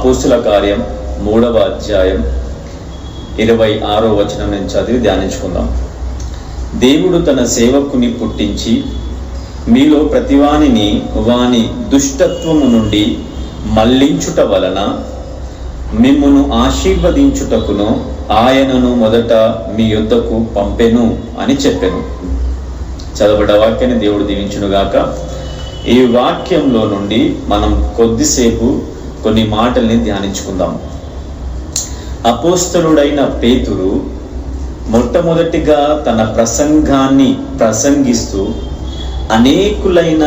అపోస్తుల కార్యం 3వ అధ్యాయం 26వ వచనం నుంచి చదివి ధ్యానించుకుందాం. దేవుడు తన సేవకుని పుట్టించి మీలో ప్రతివానిని వాని దుష్టత్వము నుండి మళ్లించుట వలన మిమ్మును ఆశీర్వదించుటకును ఆయనను మొదట మీ యొద్దకు పంపెను అని చెప్పెను. చదవబడ్డ వాక్యాన్ని దేవుడు దీవించునుగాక. ఈ వాక్యంలో నుండి మనం కొద్దిసేపు కొన్ని మాటల్ని ధ్యానించుకుందాం. అపోస్తలుడైన పేతురు మొట్టమొదటిగా తన ప్రసంగాన్ని ప్రసంగిస్తూ అనేకులైన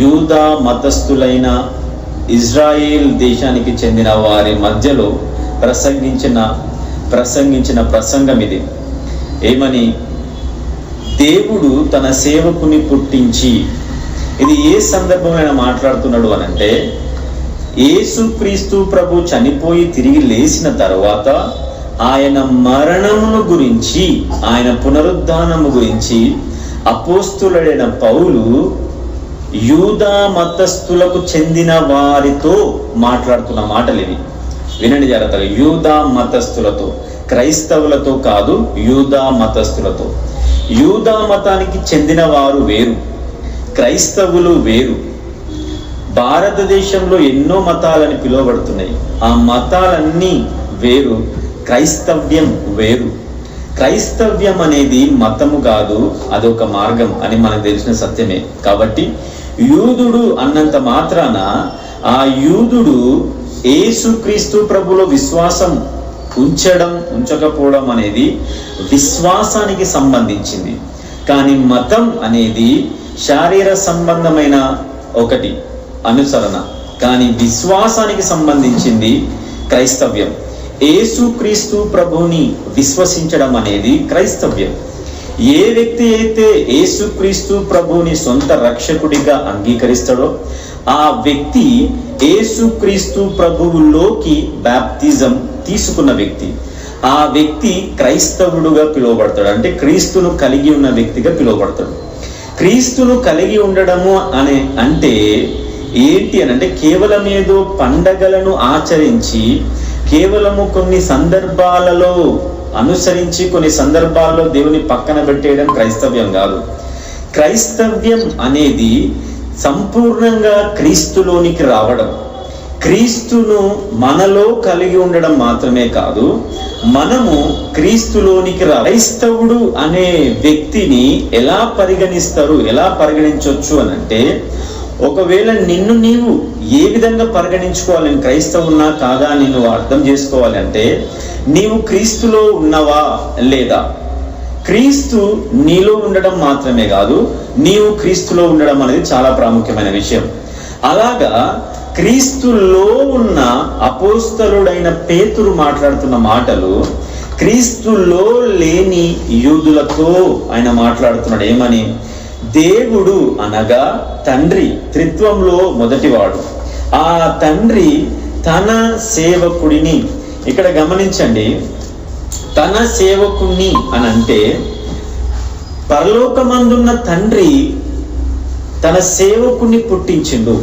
యూదా మతస్థులైన ఇజ్రాయేల్ దేశానికి చెందిన వారి మధ్యలో ప్రసంగించిన ప్రసంగం ఇది. ఏమని? దేవుడు తన సేవకుని పుట్టించి. ఇది ఏ సందర్భంలో మాట్లాడుతున్నాడు అనంటే, యేసుక్రీస్తు ప్రభు చనిపోయి తిరిగి లేచిన తర్వాత ఆయన మరణమును గురించి, ఆయన పునరుద్ధానము గురించి అపోస్తులుడైన పౌలు యూదా మతస్థులకు చెందిన వారితో మాట్లాడుతున్న మాటలు ఇవి. వినండి జాగ్రత్తగా. యూదా మతస్థులతో, క్రైస్తవులతో కాదు, యూదా మతస్థులతో. యూదా మతానికి చెందిన వారు వేరు, క్రైస్తవులు వేరు. భారతదేశంలో ఎన్నో మతాలని పిలువబడుతున్నాయి. ఆ మతాలన్నీ వేరు, క్రైస్తవ్యం వేరు. క్రైస్తవ్యం అనేది మతము కాదు, అదొక మార్గం అని మనకు తెలిసిన సత్యమే. కాబట్టి యూదుడు అన్నంత మాత్రాన ఆ యూదుడు యేసుక్రీస్తు ప్రభులో విశ్వాసం ఉంచకపోవడం అనేది విశ్వాసానికి సంబంధించింది. కానీ మతం అనేది శారీర సంబంధమైన ఒకటి అనుసరణ, కానీ విశ్వాసానికి సంబంధించింది క్రైస్తవ్యం. యేసుక్రీస్తు ప్రభుని విశ్వసించడం అనేది క్రైస్తవ్యం. ఏ వ్యక్తి అయితే యేసుక్రీస్తు ప్రభుని సొంత రక్షకుడిగా అంగీకరిస్తాడో ఆ వ్యక్తి యేసుక్రీస్తు ప్రభువులోకి బాప్తిజం తీసుకున్న వ్యక్తి. ఆ వ్యక్తి క్రైస్తవుడుగా పిలువబడతాడు. అంటే క్రీస్తును కలిగి ఉన్న వ్యక్తిగా పిలువబడతాడు. క్రీస్తును కలిగి ఉండడము అంటే ఏంటి అని అంటే, కేవలం ఏదో పండగలను ఆచరించి, కేవలము కొన్ని సందర్భాలలో అనుసరించి, కొన్ని సందర్భాల్లో దేవుని పక్కన పెట్టేయడం క్రైస్తవ్యం కాదు. క్రైస్తవ్యం అనేది సంపూర్ణంగా క్రీస్తులోనికి రావడం, క్రీస్తును మనలో కలిగి ఉండడం మాత్రమే కాదు, మనము క్రీస్తులోనికి క్రైస్తవుడు అనే వ్యక్తిని ఎలా పరిగణిస్తారు, ఎలా పరిగణించవచ్చు అని అంటే, ఒకవేళ నిన్ను నీవు ఏ విధంగా పరిగణించుకోవాలని, క్రైస్తవున్నా కాదా అని నువ్వు అర్థం చేసుకోవాలి అంటే, నీవు క్రీస్తులో ఉన్నవా లేదా. క్రీస్తు నీలో ఉండడం మాత్రమే కాదు, నీవు క్రీస్తులో ఉండడం అనేది చాలా ప్రాముఖ్యమైన విషయం. అలాగా క్రీస్తులో ఉన్న అపోస్తలుడైన పేతురు మాట్లాడుతున్న మాటలు క్రీస్తులో లేని యూదులతో ఆయన మాట్లాడుతున్నాడు. ఏమని? దేవుడు అనగా తండ్రి, త్రిత్వంలో మొదటివాడు. ఆ తండ్రి తన సేవకుడిని, ఇక్కడ గమనించండి, తన సేవకుణ్ణి అని అంటే పరలోకమందున్న తండ్రి తన సేవకుని పుట్టించిండు.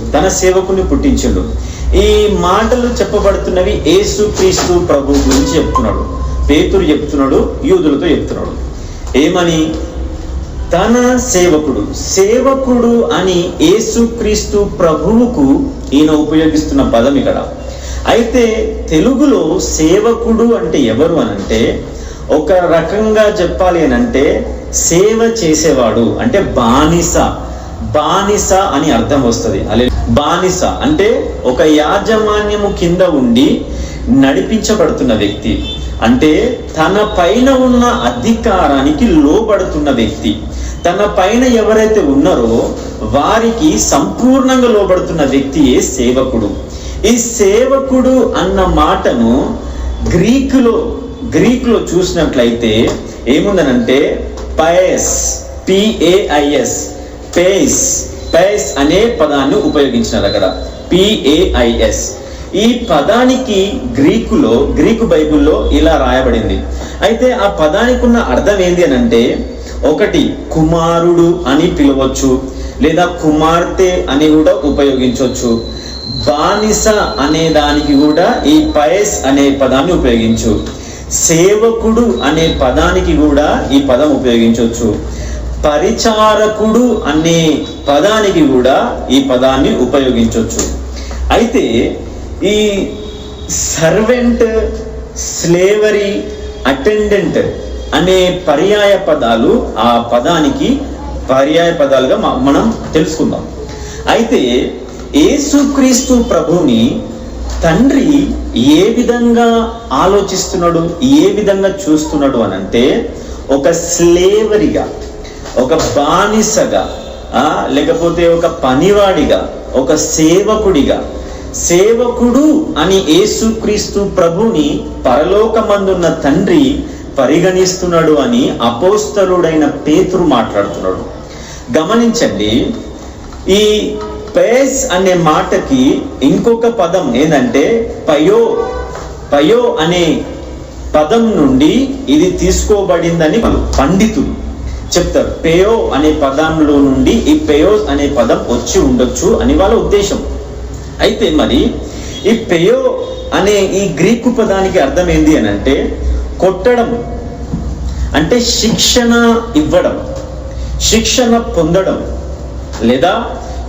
ఈ మాటలు చెప్పబడుతున్నవి యేసుక్రీస్తు ప్రభు గురించి చెప్తున్నాడు. పేతురు చెప్తున్నాడు, యూదులతో చెప్తున్నాడు. ఏమని? తన సేవకుడు అని యేసుక్రీస్తు ప్రభువుకు ఈయన ఉపయోగిస్తున్న పదం ఇక్కడ. అయితే తెలుగులో సేవకుడు అంటే ఎవరు అనంటే, ఒక రకంగా చెప్పాలి అనంటే సేవ చేసేవాడు అంటే బానిస అని అర్థం వస్తుంది. బానిస అంటే ఒక యాజమాన్యము కింద ఉండి నడిపించబడుతున్న వ్యక్తి, అంటే తన పైన ఉన్న అధికారానికి లోబడుతున్న వ్యక్తి. తన పైన ఎవరైతే ఉన్నారో వారికి సంపూర్ణంగా లోబడుతున్న వ్యక్తియే సేవకుడు. ఈ సేవకుడు అన్న మాటను గ్రీకులో చూసినట్లయితే ఏముందనంటే పైస్, పేస్ అనే పదాన్ని ఉపయోగించినారు అక్కడ, PAIS. ఈ పదానికి గ్రీకు బైబిల్లో ఇలా రాయబడింది. అయితే ఆ పదానికి ఉన్న అర్థం ఏంది అని అంటే, ఒకటి కుమారుడు అని పిలవచ్చు, లేదా కుమార్తె అని కూడా ఉపయోగించవచ్చు. బానిస అనే దానికి కూడా ఈ పయస్ అనే పదాన్ని ఉపయోగించు. సేవకుడు అనే పదానికి కూడా ఈ పదం ఉపయోగించవచ్చు. పరిచారకుడు అనే పదానికి కూడా ఈ పదాన్ని ఉపయోగించవచ్చు. అయితే ఈ సర్వెంట్, స్లేవరీ, అటెండెంట్ అనే పర్యాయ పదాలు ఆ పదానికి పర్యాయ పదాలుగా మనం తెలుసుకుందాం. అయితే యేసుక్రీస్తు ప్రభుని తండ్రి ఏ విధంగా ఆలోచిస్తున్నాడు, ఏ విధంగా చూస్తున్నాడు అని అంటే, ఒక స్లేవరిగా, ఒక బానిసగా, లేకపోతే ఒక పనివాడిగా, ఒక సేవకుడిగా. సేవకుడు అని యేసుక్రీస్తు ప్రభుని పరలోకమందున్న తండ్రి పరిగణిస్తున్నాడు అని అపోస్తలుడైన పేతురు మాట్లాడుతున్నాడు. గమనించండి, ఈ పేస్ అనే మాటకి ఇంకొక పదం ఏంటంటే పయో అనే పదం నుండి ఇది తీసుకోబడిందని పండితులు చెప్తారు. పేయో అనే పదంలో నుండి ఈ పేయోస్ అనే పదం వచ్చి ఉండొచ్చు అని వాళ్ళ ఉద్దేశం. అయితే మరి ఈ పేయో అనే ఈ గ్రీకు పదానికి అర్థం ఏంది అని అంటే, కొట్టడం, అంటే శిక్షణ ఇవ్వడం, శిక్షణ పొందడం, లేదా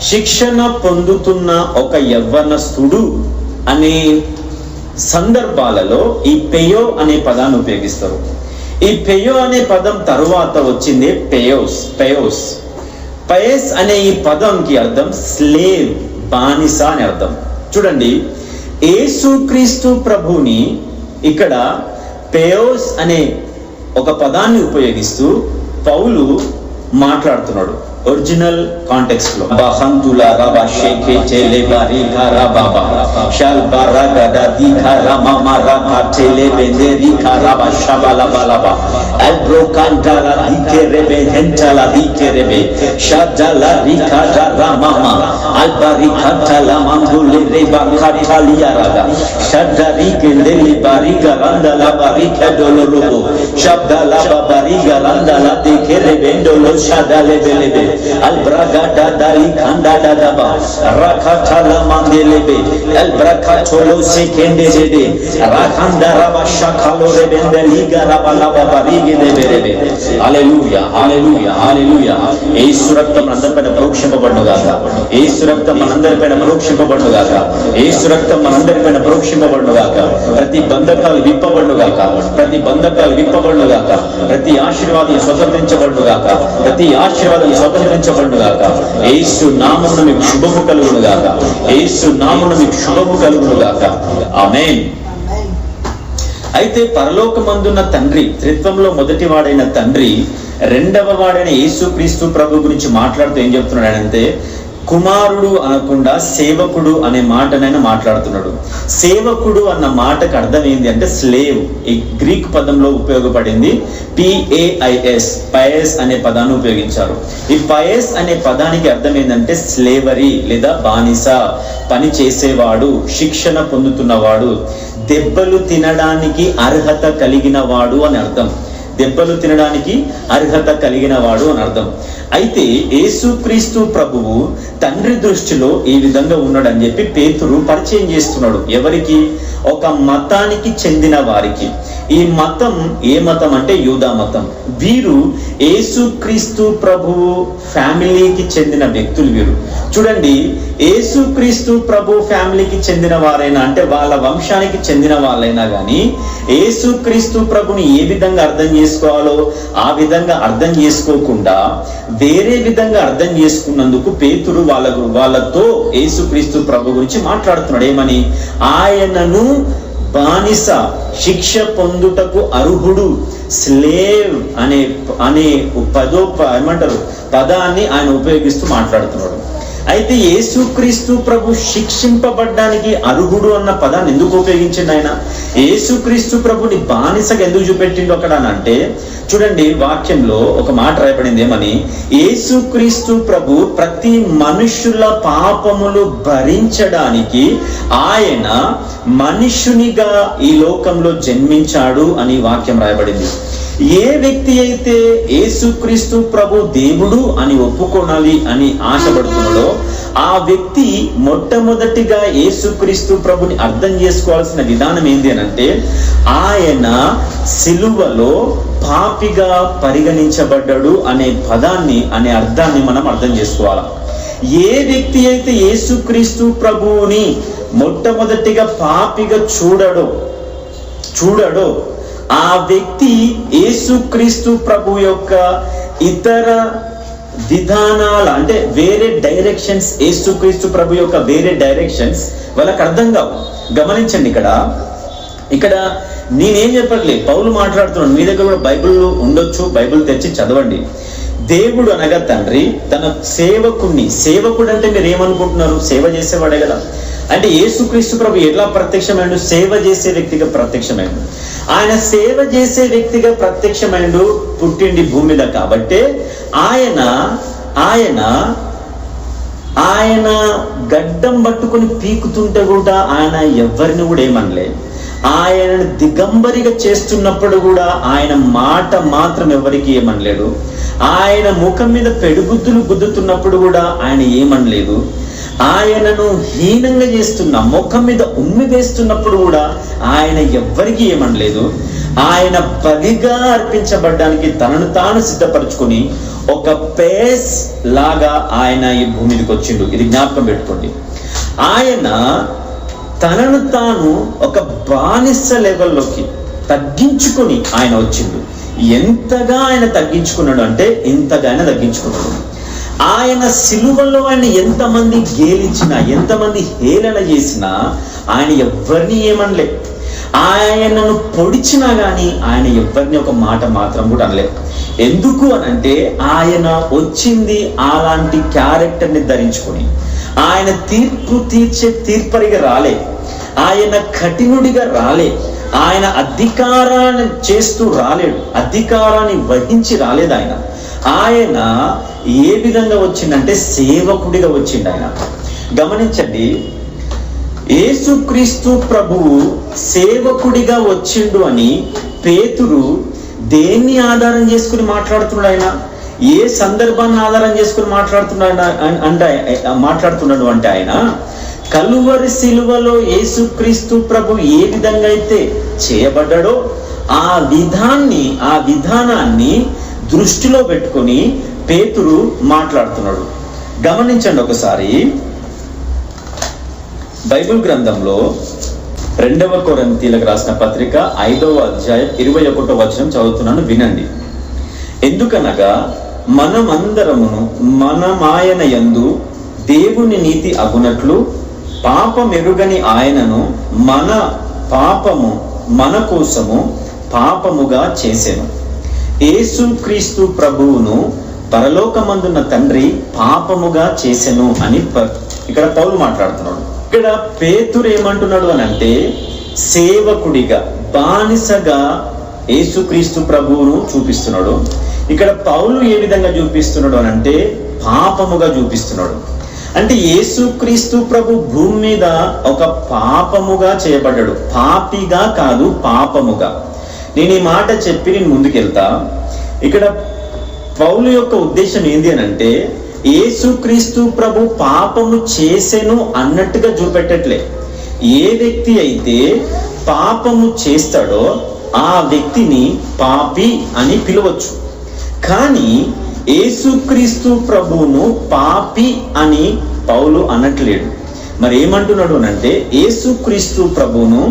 శిక్షణ పొందుతున్న ఒక యవ్వనస్తుడు అనే సందర్భాలలో ఈ పెయో అనే పదాన్ని ఉపయోగిస్తారు. ఈ పెయో అనే పదం తరువాత వచ్చింది పెయోస్. పయస్ అనే ఈ పదంకి అర్థం స్లేవ్, బానిస అని అర్థం. చూడండి, యేసుక్రీస్తు ప్రభుని ఇక్కడ పెయోస్ అనే ఒక పదాన్ని ఉపయోగిస్తూ పౌలు మాట్లాడుతున్నాడు. ఒరిజినల్ కాంటెక్స్ట్ లో బహంతుల రబ షేకే చెలే బారి ఖరా బాబా షల్ బరగద ది ఖరా మమరా ఖచెలే బెందెరి ఖరా బషబల బలబా అల్బ్రో కంటల దికెరే బెంచల దికెరే షజల రిఖజ రమమా అల్బరి ఖటల మందులే రేబా ఖటలియా రగా షదరి కెందెలి బారి గరందల బారి ఖదొలొలో షబ్దల బారి గరందల దికెరే బెండొలో షదలే బెలెబే Albragada dali khanda dadaba rakhatala mandelebe albrakacholo sekende jede rakhanda raba shakhalo rebende liga raba laba barige deberebe. హల్లెలూయా, హల్లెలూయా, హల్లెలూయా. యేసు రక్తం మనందరిపైన ప్రోక్షింపబడును గాక. యేసు రక్తం మనందరిపైన ప్రోక్షింపబడును గాక. యేసు రక్తం మనందరిపైన ప్రోక్షింపబడును గాక. ప్రతి బంధకాలు విప్పబడును గాక. ప్రతి బంధకాలు విప్పబడును గాక. ప్రతి ఆశీర్వాదం స్వతంత్రించబడును గాక. ప్రతి ఆశీర్వాదం స్వతంత్రించబడును గాక. యేసు నామమున మీకు శుభము కలుగును గాక. యేసు నామమున మీకు శుభము కలుగును గాక. ఆమేన్. అయితే పరలోకమందున్న తండ్రి, త్రిత్వంలో మొదటి వాడైన తండ్రి రెండవ వాడైన యేసుక్రీస్తు ప్రభు గురించి మాట్లాడుతూ ఏం చెప్తున్నాడంటే, కుమారుడు అనకుండా సేవకుడు అనే మాటనైనా మాట్లాడుతున్నాడు. సేవకుడు అన్న మాటకు అర్థం ఏంటి అంటే స్లేవ్. ఈ గ్రీక్ పదంలో ఉపయోగపడింది PAIS, పయస్ అనే పదాన్ని ఉపయోగించారు. ఈ పయస్ అనే పదానికి అర్థం ఏంటంటే స్లేవరీ లేదా బానిస, పని చేసేవాడు, శిక్షణ పొందుతున్నవాడు, దెబ్బలు తినడానికి అర్హత కలిగిన వాడు అని అర్థం. దెబ్బలు తినడానికి అర్హత కలిగిన వాడు అని అర్థం. అయితే యేసుక్రీస్తు ప్రభువు తండ్రి దృష్టిలో ఈ విధంగా ఉన్నాడని చెప్పి పేతురు పరిచయం చేస్తున్నాడు. ఎవరికి? ఒక మతానికి చెందిన వారికి. ఈ మతం ఏ మతం అంటే యూదా మతం. వీరు యేసుక్రీస్తు ప్రభువు ఫ్యామిలీకి చెందిన వ్యక్తులు వీరు. చూడండి, యేసుక్రీస్తు ప్రభు ఫ్యామిలీకి చెందిన వారైనా అంటే వాళ్ళ వంశానికి చెందిన వాళ్ళైనా కానీ యేసుక్రీస్తు ప్రభుని ఏ విధంగా అర్థం చేసుకోవాలో ఆ విధంగా అర్థం చేసుకోకుండా వేరే విధంగా అర్థం చేసుకున్నందుకు పేతురు వాళ్ళతో యేసుక్రీస్తు ప్రభు గురించి మాట్లాడుతున్నాడు. ఏమని? ఆయనను బానిస, శిక్ష పొందుటకు అర్హుడు, స్లేవ్ అనే పదాన్ని ఆయన ఉపయోగిస్తూ మాట్లాడుతున్నాడు. అయితే యేసుక్రీస్తు ప్రభు శిక్షింపబడ్డానికి అర్హుడు అన్న పదాన్ని ఎందుకు ఉపయోగించిండు ఆయన? యేసుక్రీస్తు ప్రభుని బానిసగా ఎందుకు చూపెట్టిండు అక్కడ అని అంటే, చూడండి వాక్యంలో ఒక మాట రాయబడింది. ఏమని? యేసుక్రీస్తు ప్రభు ప్రతి మనుషుల పాపములు భరించడానికి ఆయన మనుషునిగా ఈ లోకంలో జన్మించాడు అని వాక్యం రాయబడింది. ఏ వ్యక్తి అయితే యేసుక్రీస్తు ప్రభు దేవుడు అని ఒప్పుకోనాలి అని ఆశపడుతున్నాడో ఆ వ్యక్తి మొట్టమొదటిగా యేసుక్రీస్తు ప్రభుని అర్థం చేసుకోవాల్సిన విధానం ఏంటి అని అంటే, ఆయన సిలువలో పాపిగా పరిగణించబడ్డాడు అనే పదాన్ని, అనే అర్థాన్ని మనం అర్థం చేసుకోవాలి. ఏ వ్యక్తి అయితే యేసుక్రీస్తు ప్రభువుని మొట్టమొదటిగా పాపిగా చూడడో ఆ వ్యక్తి యేసుక్రీస్తు ప్రభు యొక్క ఇతర విధానాల, అంటే వేరే డైరెక్షన్స్, యేసుక్రీస్తు ప్రభు యొక్క వేరే డైరెక్షన్స్ వాళ్ళకి అర్థం కావు. గమనించండి, ఇక్కడ నేనేం చెప్పట్లేదు, పౌలు మాట్లాడుతున్నాను. మీ దగ్గర కూడా బైబిల్ ఉండొచ్చు, బైబిల్ తెచ్చి చదవండి. దేవుడు అనగా తండ్రి తన సేవకుడు అంటే మీరు ఏమనుకుంటున్నారు? సేవ చేసేవాడే కదా. అంటే యేసుక్రీస్తు ప్రభు ఎట్లా ప్రత్యక్షమైండు? సేవ చేసే వ్యక్తిగా ప్రత్యక్షమైండు. ఆయన సేవ చేసే వ్యక్తిగా ప్రత్యక్షమైండు, పుట్టిండి భూమి మీద. కాబట్టి ఆయన గడ్డం పట్టుకుని పీకుతుంటే కూడా ఆయన ఎవరిని కూడా ఏమనలే. ఆయనను దిగంబరిగా చేస్తున్నప్పుడు కూడా ఆయన మాట మాత్రం ఎవరికి ఏమనలేడు. ఆయన ముఖం మీద పెడుగుద్దులు గుద్దుతున్నప్పుడు కూడా ఆయన ఏమనలేదు. ఆయనను హీనంగా చేస్తున్న, ముఖం మీద ఉమ్మి వేస్తున్నప్పుడు కూడా ఆయన ఎవ్వరికి ఏమనలేదు. ఆయన బలిగా అర్పించబడ్డానికి తనను తాను సిద్ధపరచుకొని ఒక పేస్ లాగా ఆయన ఈ భూమి మీదకి వచ్చిండు. ఇది జ్ఞాపకం పెట్టుకోండి. ఆయన తనను తాను ఒక బానిస లెవెల్లోకి తగ్గించుకొని ఆయన వచ్చిండు. ఎంతగా ఆయన తగ్గించుకున్నాడు అంటే ఇంతగా ఆయన తగ్గించుకున్నాడు. ఆయన సిలువలో ఆయన ఎంతమంది గేలించినా, ఎంతమంది హేళన చేసినా ఆయన ఎవ్వరిని ఏమనలే. ఆయనను పొడిచినా కానీ ఆయన ఎవ్వరిని ఒక మాట మాత్రం కూడా అనలే. ఎందుకు అనంటే ఆయన వచ్చింది అలాంటి క్యారెక్టర్ని ధరించుకొని. ఆయన తీర్పు తీర్చే తీర్పరిగా రాలే, ఆయన కఠినుడిగా రాలే, ఆయన అధికారాన్ని చేస్తూ రాలేడు, అధికారాన్ని వహించి రాలేదు. ఆయన ఏ విధంగా వచ్చిందంటే సేవకుడిగా వచ్చిండు. ఆయన గమనించండి, యేసుక్రీస్తు ప్రభువు సేవకుడిగా వచ్చిండు అని పేతురు దేన్ని ఆధారం చేసుకుని మాట్లాడుతున్నాడు? ఆయన ఏ సందర్భాన్ని ఆధారం చేసుకుని మాట్లాడుతున్నాడు అంటే ఆయన కలువరి సిలువలో యేసుక్రీస్తు ప్రభు ఏ విధంగా అయితే చేయబడ్డాడో ఆ విధానాన్ని దృష్టిలో పెట్టుకొని పేతురు మాట్లాడుతున్నాడు. గమనించండి ఒకసారి, బైబిల్ గ్రంథంలో 2వ కొరింథీయులకు రాసిన పత్రిక 5వ అధ్యాయం 21వ వచనం చదువుతున్నాను, వినండి. ఎందుకనగా మనమందరమును మనమాయన యందు దేవుని నీతి అగునట్లు పాపమెరుగని ఆయనను మన కోసము పాపముగా చేసెను. యేసుక్రీస్తు ప్రభువును పరలోకమందున్న తండ్రి పాపముగా చేసెను అని ఇక్కడ పౌలు మాట్లాడుతున్నాడు. ఇక్కడ పేతురు ఏమంటున్నాడు అని అంటే, సేవకుడిగా, బానిసగా యేసుక్రీస్తు ప్రభువును చూపిస్తున్నాడు. ఇక్కడ పౌలు ఏ విధంగా చూపిస్తున్నాడు అని అంటే పాపముగా చూపిస్తున్నాడు. అంటే యేసుక్రీస్తు ప్రభు భూమి మీద ఒక పాపముగా చేయబడ్డాడు, పాపిగా కాదు, పాపముగా. నేను ఈ మాట చెప్పి నేను ముందుకెళ్తా. ఇక్కడ పౌలు యొక్క ఉద్దేశం ఏంది అని అంటే, యేసుక్రీస్తు ప్రభు పాపము చేసెను అన్నట్టుగా చూపెట్టట్లే. ఏ వ్యక్తి అయితే పాపము చేస్తాడో ఆ వ్యక్తిని పాపి అని పిలవచ్చు. కానీ యేసుక్రీస్తు ప్రభువును పాపి అని పౌలు అనట్లేడు. మరి ఏమంటున్నాడు అంటే, యేసుక్రీస్తు ప్రభువును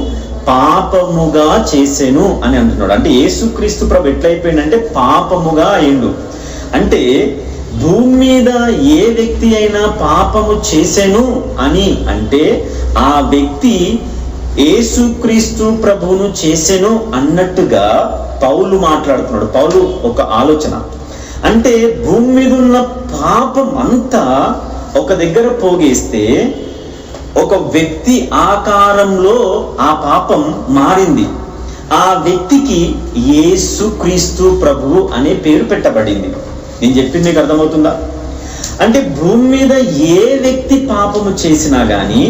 పాపముగా చేసెను అని అంటున్నాడు. అంటే యేసుక్రీస్తు ప్రభు ఎట్లయిపోయిందంటే పాపముగా అయిండు. అంటే భూమి మీద ఏ వ్యక్తి అయినా పాపము చేసెను అని అంటే ఆ వ్యక్తి యేసుక్రీస్తు ప్రభువును చేసెను అన్నట్టుగా పౌలు మాట్లాడుతున్నాడు. పౌలు ఒక ఆలోచన అంటే, భూమి మీద ఉన్న పాపం అంతా ఒక దగ్గర పోగేస్తే ఒక వ్యక్తి ఆకారంలో ఆ పాపం మారింది. ఆ వ్యక్తికి యేసుక్రీస్తు ప్రభువు అనే పేరు పెట్టబడింది. నేను చెప్పింది మీకు అర్థమవుతుందా? అంటే భూమి మీద ఏ వ్యక్తి పాపము చేసినా కానీ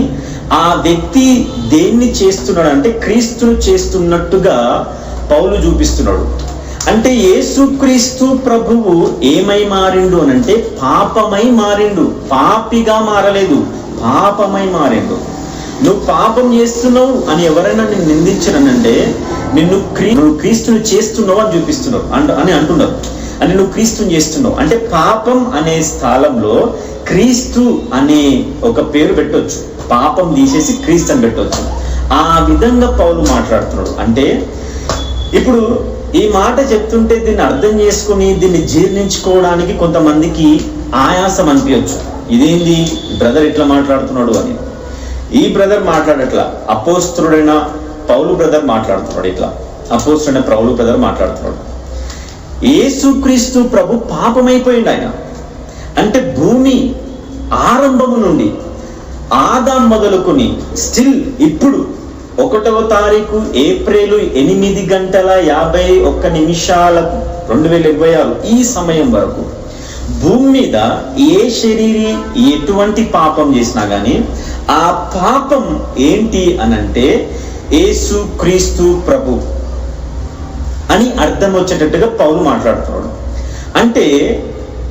ఆ వ్యక్తి దేన్ని చేస్తున్నాడు అంటే క్రీస్తును చేస్తున్నట్టుగా పౌలు చూపిస్తున్నాడు. అంటే యేసుక్రీస్తు ప్రభువు ఏమై మారిండు అనంటే పాపమై మారిండు. పాపిగా మారలేదు, పాపమై మారిండు. నువ్వు పాపం చేస్తున్నావు అని ఎవరైనా నిన్ను నిందించనంటే నువ్వు క్రీస్తుని చేస్తున్నావు అని చూపిస్తున్నావు అని అంటున్నారు. అంటే నువ్వు క్రీస్తుని చేస్తున్నావు అంటే పాపం అనే స్థలంలో క్రీస్తు అనే ఒక పేరు పెట్టవచ్చు. పాపం తీసేసి క్రీస్తు అని పెట్టవచ్చు. ఆ విధంగా పౌలు మాట్లాడుతున్నాడు. అంటే ఇప్పుడు ఈ మాట చెప్తుంటే దీన్ని అర్థం చేసుకుని దీన్ని జీర్ణించుకోవడానికి కొంతమందికి ఆయాసం అనిపించచ్చు. ఇదేంది బ్రదర్ ఇట్లా మాట్లాడుతున్నాడు అని. ఈ బ్రదర్ మాట్లాడట్లా, అపోస్తలుడైన పౌలు బ్రదర్ మాట్లాడుతున్నాడు. ఇట్లా అపోస్తలుడైన పౌలు బ్రదర్ మాట్లాడుతున్నాడు. యేసుక్రీస్తు ప్రభు పాపమైపోయింది. ఆయన అంటే భూమి ఆరంభము నుండి ఆదాం మొదలుకొని స్టిల్ ఇప్పుడు 1వ తారీఖు ఏప్రిల్ 8:51 2026 ఈ సమయం వరకు భూమి మీద ఏ శరీరి ఎటువంటి పాపం చేసినా గానీ ఆ పాపం ఏంటి అనంటే యేసుక్రీస్తు ప్రభు అని అర్థం వచ్చేటట్టుగా పౌలు మాట్లాడుతున్నాడు. అంటే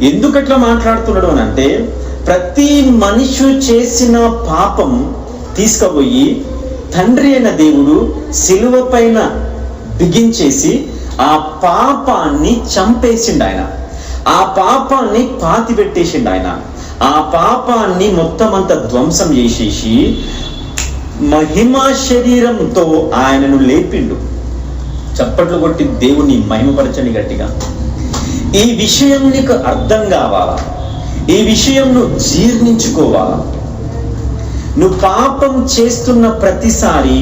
ఎందుకట్లా మాట్లాడుతున్నాడు అనంటే ప్రతి మనిషి చేసిన పాపం తీసుకుపోయి తండ్రి అయిన దేవుడు సిలువ పైన బిగించేసి ఆ పాపాన్ని చంపేసిండు. ఆయన ఆ పాపాన్ని పాతిపెట్టేసిండు. ఆయన ఆ పాపాన్ని మొత్తం అంతా ధ్వంసం చేసేసి మహిమా శరీరంతో ఆయనను లేపిండు. చప్పట్లు కొట్టి దేవుని మహిమపరచని గట్టిగా. ఈ విషయం నీకు అర్థం కావాలా, ఈ విషయం నువ్వు జీర్ణించుకోవాలా. నువ్వు పాపం చేస్తున్న ప్రతిసారి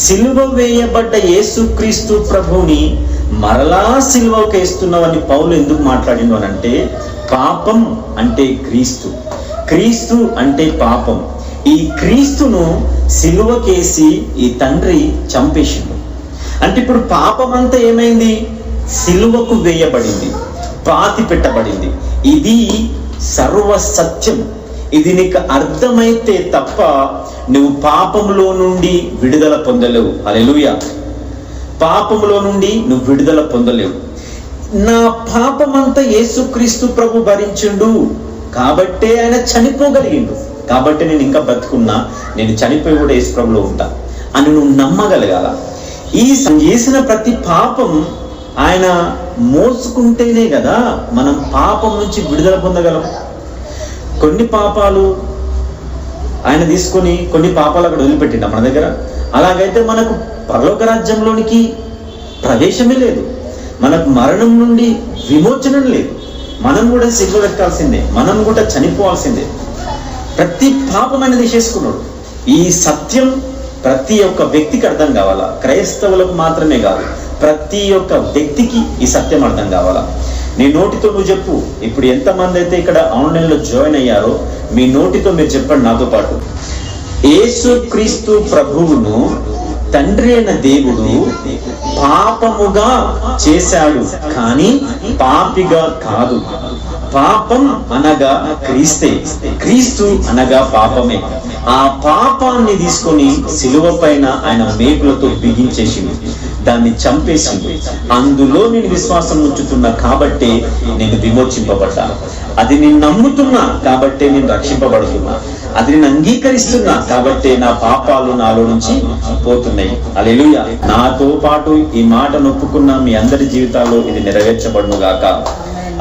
సిలువ వేయబడ్డ యేసుక్రీస్తు ప్రభువుని మరలా సిలువకు వేస్తున్నావని పౌలు ఎందుకు మాట్లాడిండు అనంటే పాపం అంటే క్రీస్తు, క్రీస్తు అంటే పాపం. ఈ క్రీస్తును సిలువకేసి ఈ తండ్రి చంపేసిండు. అంటే ఇప్పుడు పాపం అంతా ఏమైంది? సిలువకు వేయబడింది, పాతి పెట్టబడింది. ఇది సర్వ సత్యం. ఇది నీకు అర్థమైతే తప్ప నువ్వు పాపములో నుండి విడుదల పొందలేవు. హల్లెలూయా. పాపములో నుండి నువ్వు విడుదల పొందలేవు. నా పాపమంతా యేసుక్రీస్తు ప్రభు భరించిండు కాబట్టే ఆయన చనిపోగలిగిండు, కాబట్టి నేను ఇంకా బతుకున్నా, నేను చనిపోయి కూడా యేసు ప్రభులో ఉంటా అని నువ్వు నమ్మగలగాల. ఈ చేసిన ప్రతి పాపం ఆయన మోసుకుంటేనే కదా మనం పాపం నుంచి విడుదల పొందగలం. కొన్ని పాపాలు ఆయన తీసుకొని కొన్ని పాపాలు అక్కడ వదిలిపెట్టిండ మన దగ్గర. అలాగైతే మనకు పరలోక రాజ్యంలోనికి ప్రవేశమే లేదు, మనకు మరణం నుండి విమోచనం లేదు. మనం కూడా సిలువ ఎక్కాల్సిందే, మనం కూడా చనిపోవాల్సిందే. ప్రతి పాపం ఆయన తీసేసుకున్నాడు. ఈ సత్యం ప్రతి ఒక్క వ్యక్తికి అర్థం కావాలా. క్రైస్తవులకు మాత్రమే కాదు, ప్రతి ఒక్క వ్యక్తికి ఈ సత్యం అర్థం కావాలా. నీ నోటితో నువ్వు చెప్పు. ఇప్పుడు ఎంతమంది అయితే ఇక్కడ ఆన్లైన్లో జాయిన్ అయ్యారో మీ నోటితో మీరు చెప్పండి నాతో పాటు. యేసుక్రీస్తు ప్రభువును తండ్రి అయిన దేవుడు పాపముగా చేశాడు, కానీ పాపిగా కాదు. పాపం అనగా క్రీస్తే, క్రీస్తు అనగా పాపమే. ఆ పాపాన్ని తీసుకొని సిలువ పైన ఆయన మేకులతో బిగించేసింది, దాన్ని చంపేసింది. అందులో నేను విశ్వాసం ఉంచుతున్నా కాబట్టే నేను విమోచింపబడ్డాను. అది నేను నమ్ముతున్నా కాబట్టే నేను రక్షింపబడుతున్నా. అది నేను అంగీకరిస్తున్నా కాబట్టే నా పాపాలు నాలో నుంచి పోతున్నాయి. హల్లెలూయా. నాతో పాటు ఈ మాట నొప్పుకున్న మీ అందరి జీవితాల్లో ఇది నెరవేర్చబడును గాక.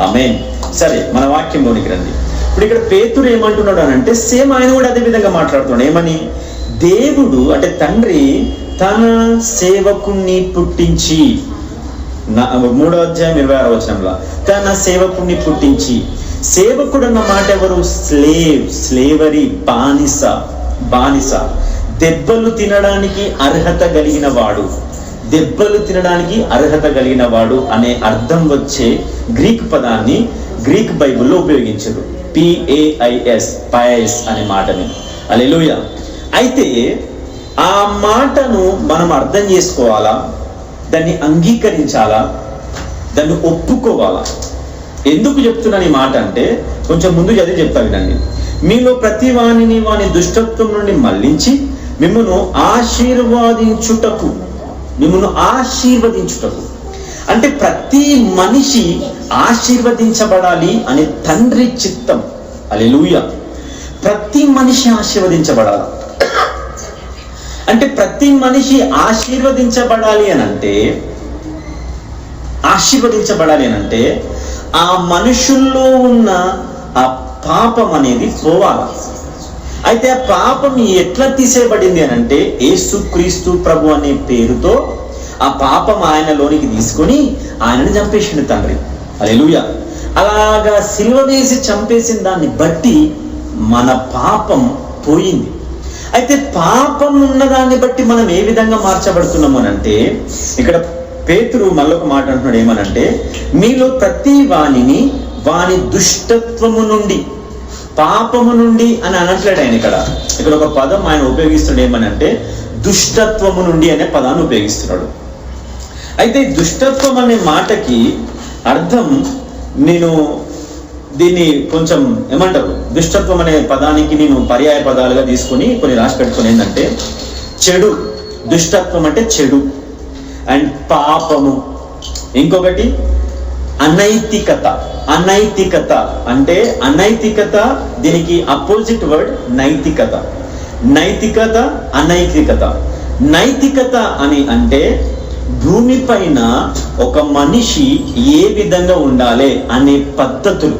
ఆమేన్. సరే, మన వాక్యంలోనికి రండి. ఇప్పుడు ఇక్కడ పేతురు ఏమంటున్నాడు అని అంటే సేమ్ ఆయన కూడా అదే విధంగా మాట్లాడుతున్నాడు. ఏమని? దేవుడు అంటే తండ్రి తన సేవకుణ్ణి పుట్టించి, 3వ అధ్యాయం 26వ వచనంలో తన సేవకుణ్ణి పుట్టించి. సేవకుడు అన్న మాట ఎవరు? స్లేవ్, స్లేవరీ, బానిస, బానిస. దెబ్బలు తినడానికి అర్హత కలిగిన వాడు, దెబ్బలు తినడానికి అర్హత కలిగిన వాడు అనే అర్థం వచ్చే గ్రీక్ పదాన్ని గ్రీక్ బైబిల్లో ఉపయోగించారు. PAIS, పైస్ అనే మాటని. హల్లెలూయా. అయితే ఆ మాటను మనం అర్థం చేసుకోవాలా, దాన్ని అంగీకరించాలా, దాన్ని ఒప్పుకోవాలా. ఎందుకు చెప్తున్నాను ఈ మాట అంటే కొంచెం ముందు చదివి చెప్తా వినండి. మీలో ప్రతి వాణిని వాని దుష్టత్వం నుండి మళ్లించి మిమ్మల్ని ఆశీర్వదించుటకు అంటే ప్రతి మనిషి ఆశీర్వదించబడాలి అనే తండ్రి చిత్తం. హల్లెలూయా. ప్రతి మనిషి ఆశీర్వదించబడాలి అంటే ప్రతి మనిషి ఆశీర్వదించబడాలి అనంటే ఆ మనుషుల్లో ఉన్న ఆ పాపం అనేది పోవాలి. అయితే ఆ పాపం ఎట్లా తీసేయబడింది అనంటే యేసుక్రీస్తు ప్రభు అనే పేరుతో ఆ పాపం ఆయనలోనికి తీసుకొని ఆయనని చంపేసిండు తండ్రి. హల్లెలూయా. అలాగా సిలువ వేసి చంపేసిన దాన్ని బట్టి మన పాపం పోయింది. అయితే పాపం ఉన్నదాన్ని బట్టి మనం ఏ విధంగా మార్చబడుతున్నాము అనంటే ఇక్కడ పేతురు మళ్ళొక మాట అంటున్నాడు. ఏమనంటే మీలో ప్రతి వాని దుష్టత్వము నుండి, పాపము నుండి అని అనట్లేడు ఆయన. ఇక్కడ ఒక పదం ఆయన ఉపయోగిస్తున్నాడు. ఏమనంటే దుష్టత్వము నుండి అనే పదాన్ని ఉపయోగిస్తున్నాడు. అయితే దుష్టత్వం అనే మాటకి అర్థం, నేను దీన్ని కొంచెం ఏమంటారు, దుష్టత్వం అనే పదానికి నేను పర్యాయ పదాలుగా తీసుకొని కొన్ని రాసి పెట్టుకుని ఏంటంటే చెడు. దుష్టత్వం అంటే చెడు అండ్ పాపము. ఇంకొకటి అనైతికత. అనైతికత అంటే అనైతికత, దీనికి అపోజిట్ వర్డ్ నైతికత. నైతికత, అనైతికత. నైతికత అని అంటే భూమి పైన ఒక మనిషి ఏ విధంగా ఉండాలి అనే పద్ధతులు,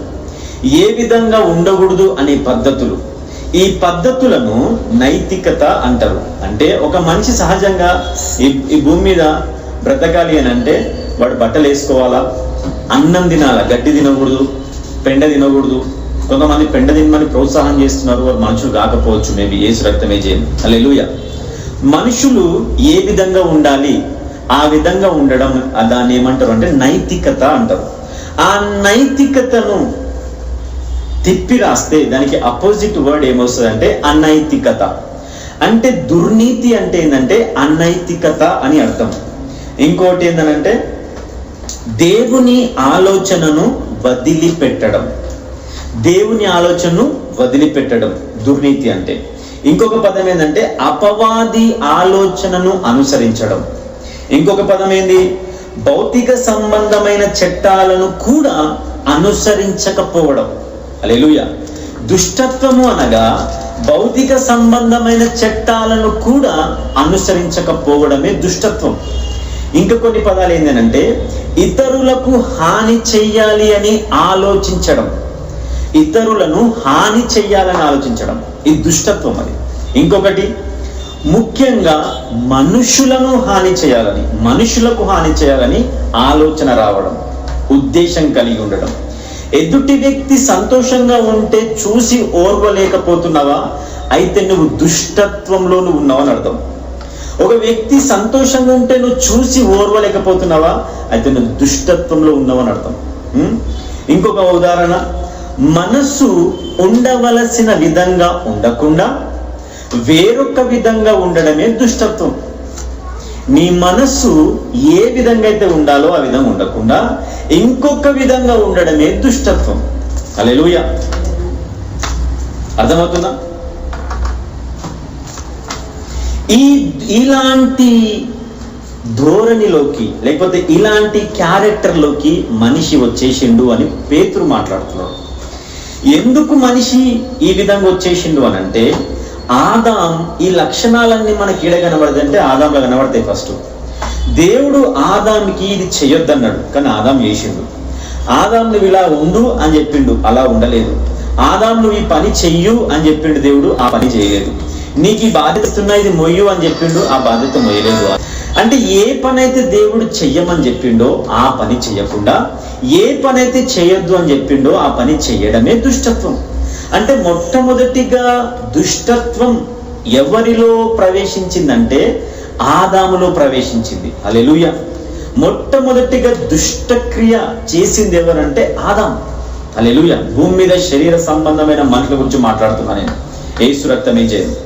ఏ విధంగా ఉండకూడదు అనే పద్ధతులు, ఈ పద్ధతులను నైతికత అంటారు. అంటే ఒక మనిషి సహజంగా ఈ భూమి మీద బ్రతకాలి అని అంటే వాడు బట్టలు వేసుకోవాలా, అన్నం తినాలా, గడ్డి తినకూడదు, పెండ తినకూడదు. కొంతమంది పెండ తినమని ప్రోత్సాహం చేస్తున్నారు, వారు మనుషులు కాకపోవచ్చు, మేబీ యేసు రక్తమే చేయండి. హల్లెలూయా. మనుషులు ఏ విధంగా ఉండాలి ఆ విధంగా ఉండడం, దాన్ని ఏమంటారు అంటే నైతికత అంటారు. ఆ నైతికతను తిప్పి రాస్తే దానికి అపోజిట్ వర్డ్ ఏమొస్తుంది అంటే అనైతికత. అంటే దుర్నీతి అంటే ఏంటంటే అనైతికత అని అర్థం. ఇంకోటి ఏంటంటే దేవుని ఆలోచనను వదిలిపెట్టడం. దేవుని ఆలోచనను వదిలిపెట్టడం దుర్నీతి అంటే. ఇంకొక పదం ఏంటంటే అపవాది ఆలోచనను అనుసరించడం. ఇంకొక పదం ఏంది, భౌతిక సంబంధమైన చట్టాలను కూడా అనుసరించకపోవడం. హల్లెలూయా. దుష్టత్వము అనగా భౌతిక సంబంధమైన చట్టాలను కూడా అనుసరించకపోవడమే దుష్టత్వం. ఇంకా కొన్ని పదాలు ఏంటంటే ఇతరులకు హాని చెయ్యాలి అని ఆలోచించడం. ఇతరులను హాని చెయ్యాలని ఆలోచించడం, ఇది దుష్టత్వం. అది ఇంకొకటి ముఖ్యంగా మనుషులను హాని చేయాలని, మనుషులకు హాని చేయాలని ఆలోచన రావడం, ఉద్దేశం కలిగి ఉండడం. ఎదుటి వ్యక్తి సంతోషంగా ఉంటే చూసి ఓర్వలేకపోతున్నావా, అయితే నువ్వు దుష్టత్వంలో ఉన్నావు అని అర్థం. ఒక వ్యక్తి సంతోషంగా ఉంటే నువ్వు చూసి ఓర్వలేకపోతున్నావా, అయితే నువ్వు దుష్టత్వంలో ఉన్నావు అని అర్థం. ఇంకొక ఉదాహరణ, మనసు ఉండవలసిన విధంగా ఉండకుండా వేరొక విధంగా ఉండడమే దుష్టత్వం. నీ మనస్సు ఏ విధంగా అయితే ఉండాలో ఆ విధంగా ఉండకుండా ఇంకొక విధంగా ఉండడమే దుష్టత్వం. హల్లెలూయా. అర్థమవుతుందా? ఇలాంటి ధోరణిలోకి లేకపోతే ఇలాంటి క్యారెక్టర్లోకి మనిషి వచ్చేసిండు అని పేతురు మాట్లాడుతున్నాడు. ఎందుకు మనిషి ఈ విధంగా వచ్చేసిండు అని అంటే ఆదాం ఈ లక్షణాలన్నీ మనకి ఈడ కనబడదంటే ఆదాంలో కనబడతాయి. ఫస్ట్ దేవుడు ఆదాంకి ఇది చెయ్యొద్దన్నాడు, కానీ ఆదాం చేసిండు. ఆదాం నువ్వు ఇలా ఉండు అని చెప్పిండు, అలా ఉండలేదు. ఆదాం నువ్వు ఈ పని చెయ్యు అని చెప్పిండు దేవుడు, ఆ పని చేయలేదు. నీకు ఈ బాధ్యత ఇస్తున్నా, ఇది మొయ్యు అని చెప్పిండు, ఆ బాధ్యత మొయ్యలేదు. అంటే ఏ పని అయితే దేవుడు చెయ్యమని చెప్పిండో ఆ పని చెయ్యకుండా ఏ పని అయితే చేయొద్దు అని చెప్పిండో ఆ పని చెయ్యడమే దుష్టత్వం. అంటే మొట్టమొదటిగా దుష్టత్వం ఎవరిలో ప్రవేశించిందంటే ఆదాములో ప్రవేశించింది. హల్లెలూయా. మొట్టమొదటిగా దుష్టక్రియ చేసింది ఎవరంటే ఆదాం. హల్లెలూయా. భూమి మీద శరీర సంబంధమైన మనుషుల గురించి మాట్లాడుతున్నా నేను. యేసు రక్తమే చేయదు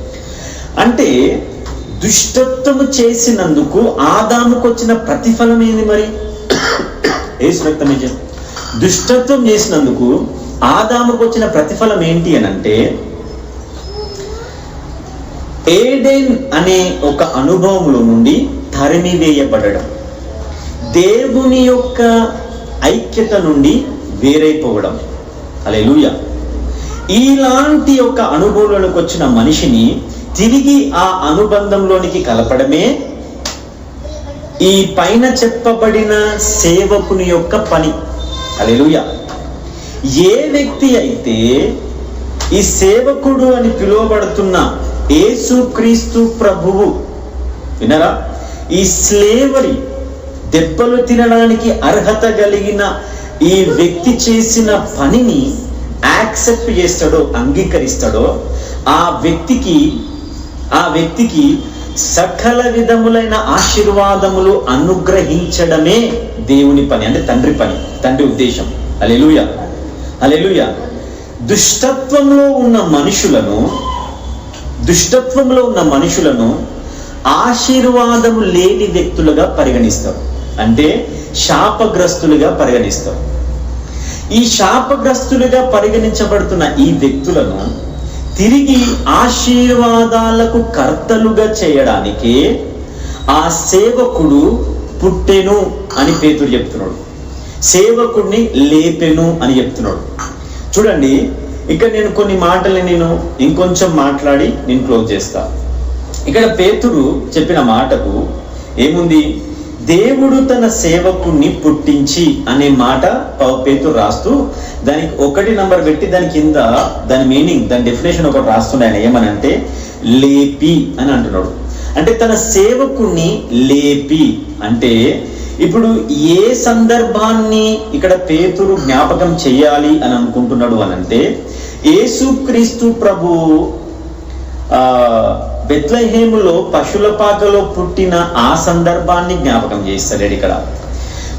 అంటే దుష్టత్వము చేసినందుకు ఆదాముకు వచ్చిన ప్రతిఫలం ఏంది? మరి యేసు రక్తమే చేయదు. దుష్టత్వం చేసినందుకు ఆదాముకు వచ్చిన ప్రతిఫలం ఏంటి అని అంటే ఏడెన్ అనే ఒక అనుభవంలో నుండి తరిమివేయబడడం. దేవుని యొక్క ఐక్యత నుండి వేరైపోవడం. హల్లెలూయా. ఇలాంటి యొక్క అనుభవంలోకి వచ్చిన మనిషిని తిరిగి ఆ అనుబంధంలోనికి కలపడమే ఈ పైన చెప్పబడిన సేవకుని యొక్క పని. హల్లెలూయా. ఏ వ్యక్తి అయితే ఈ సేవకుడు అని పిలువబడుతున్న యేసుక్రీస్తు ప్రభువు, వినరా, ఈ స్లేవరీ దెబ్బలు తినడానికి అర్హత కలిగిన ఈ వ్యక్తి చేసిన పనిని యాక్సెప్ట్ చేస్తాడో, అంగీకరిస్తాడో, ఆ వ్యక్తికి సకల విధములైన ఆశీర్వాదములు అనుగ్రహించడమే దేవుని పని, అంటే తండ్రి పని, తండ్రి ఉద్దేశం. హల్లెలూయా, హల్లెలూయా. దుష్టత్వంలో ఉన్న మనుషులను ఆశీర్వాదము లేని వ్యక్తులుగా పరిగణిస్తారు, అంటే శాపగ్రస్తులుగా పరిగణిస్తారు. ఈ శాపగ్రస్తులుగా పరిగణించబడుతున్న ఈ వ్యక్తులను తిరిగి ఆశీర్వాదాలకు కర్తలుగా చేయడానికి ఆ సేవకుడు పుట్టెను అని పేతురు చెప్తున్నాడు, సేవకుడిని లేపెను అని చెప్తున్నాడు. చూడండి, ఇక్కడ నేను కొన్ని మాటలు ఇంకొంచెం మాట్లాడి నేను క్లోజ్ చేస్తా. ఇక్కడ పేతురు చెప్పిన మాటకు ఏముంది? దేవుడు తన సేవకుణ్ణి పుట్టించి అనే మాట పేతురు రాస్తూ దానికి 1 నంబర్ పెట్టి దాని కింద దాని మీనింగ్, దాని డెఫినేషన్ ఒకటి రాస్తుండే. ఆయన ఏమనంటే లేపి అని అంటున్నాడు. అంటే తన సేవకుణ్ణి లేపి అంటే ఇప్పుడు ఏ సందర్భాన్ని ఇక్కడ పేతురు జ్ఞాపకం చెయ్యాలి అని అనుకుంటున్నాడు అనంటే, యేసుక్రీస్తు ప్రభు బెత్లెహేములో పశుల పాకలో పుట్టిన ఆ సందర్భాన్ని జ్ఞాపకం చేస్తాడు. ఇక్కడ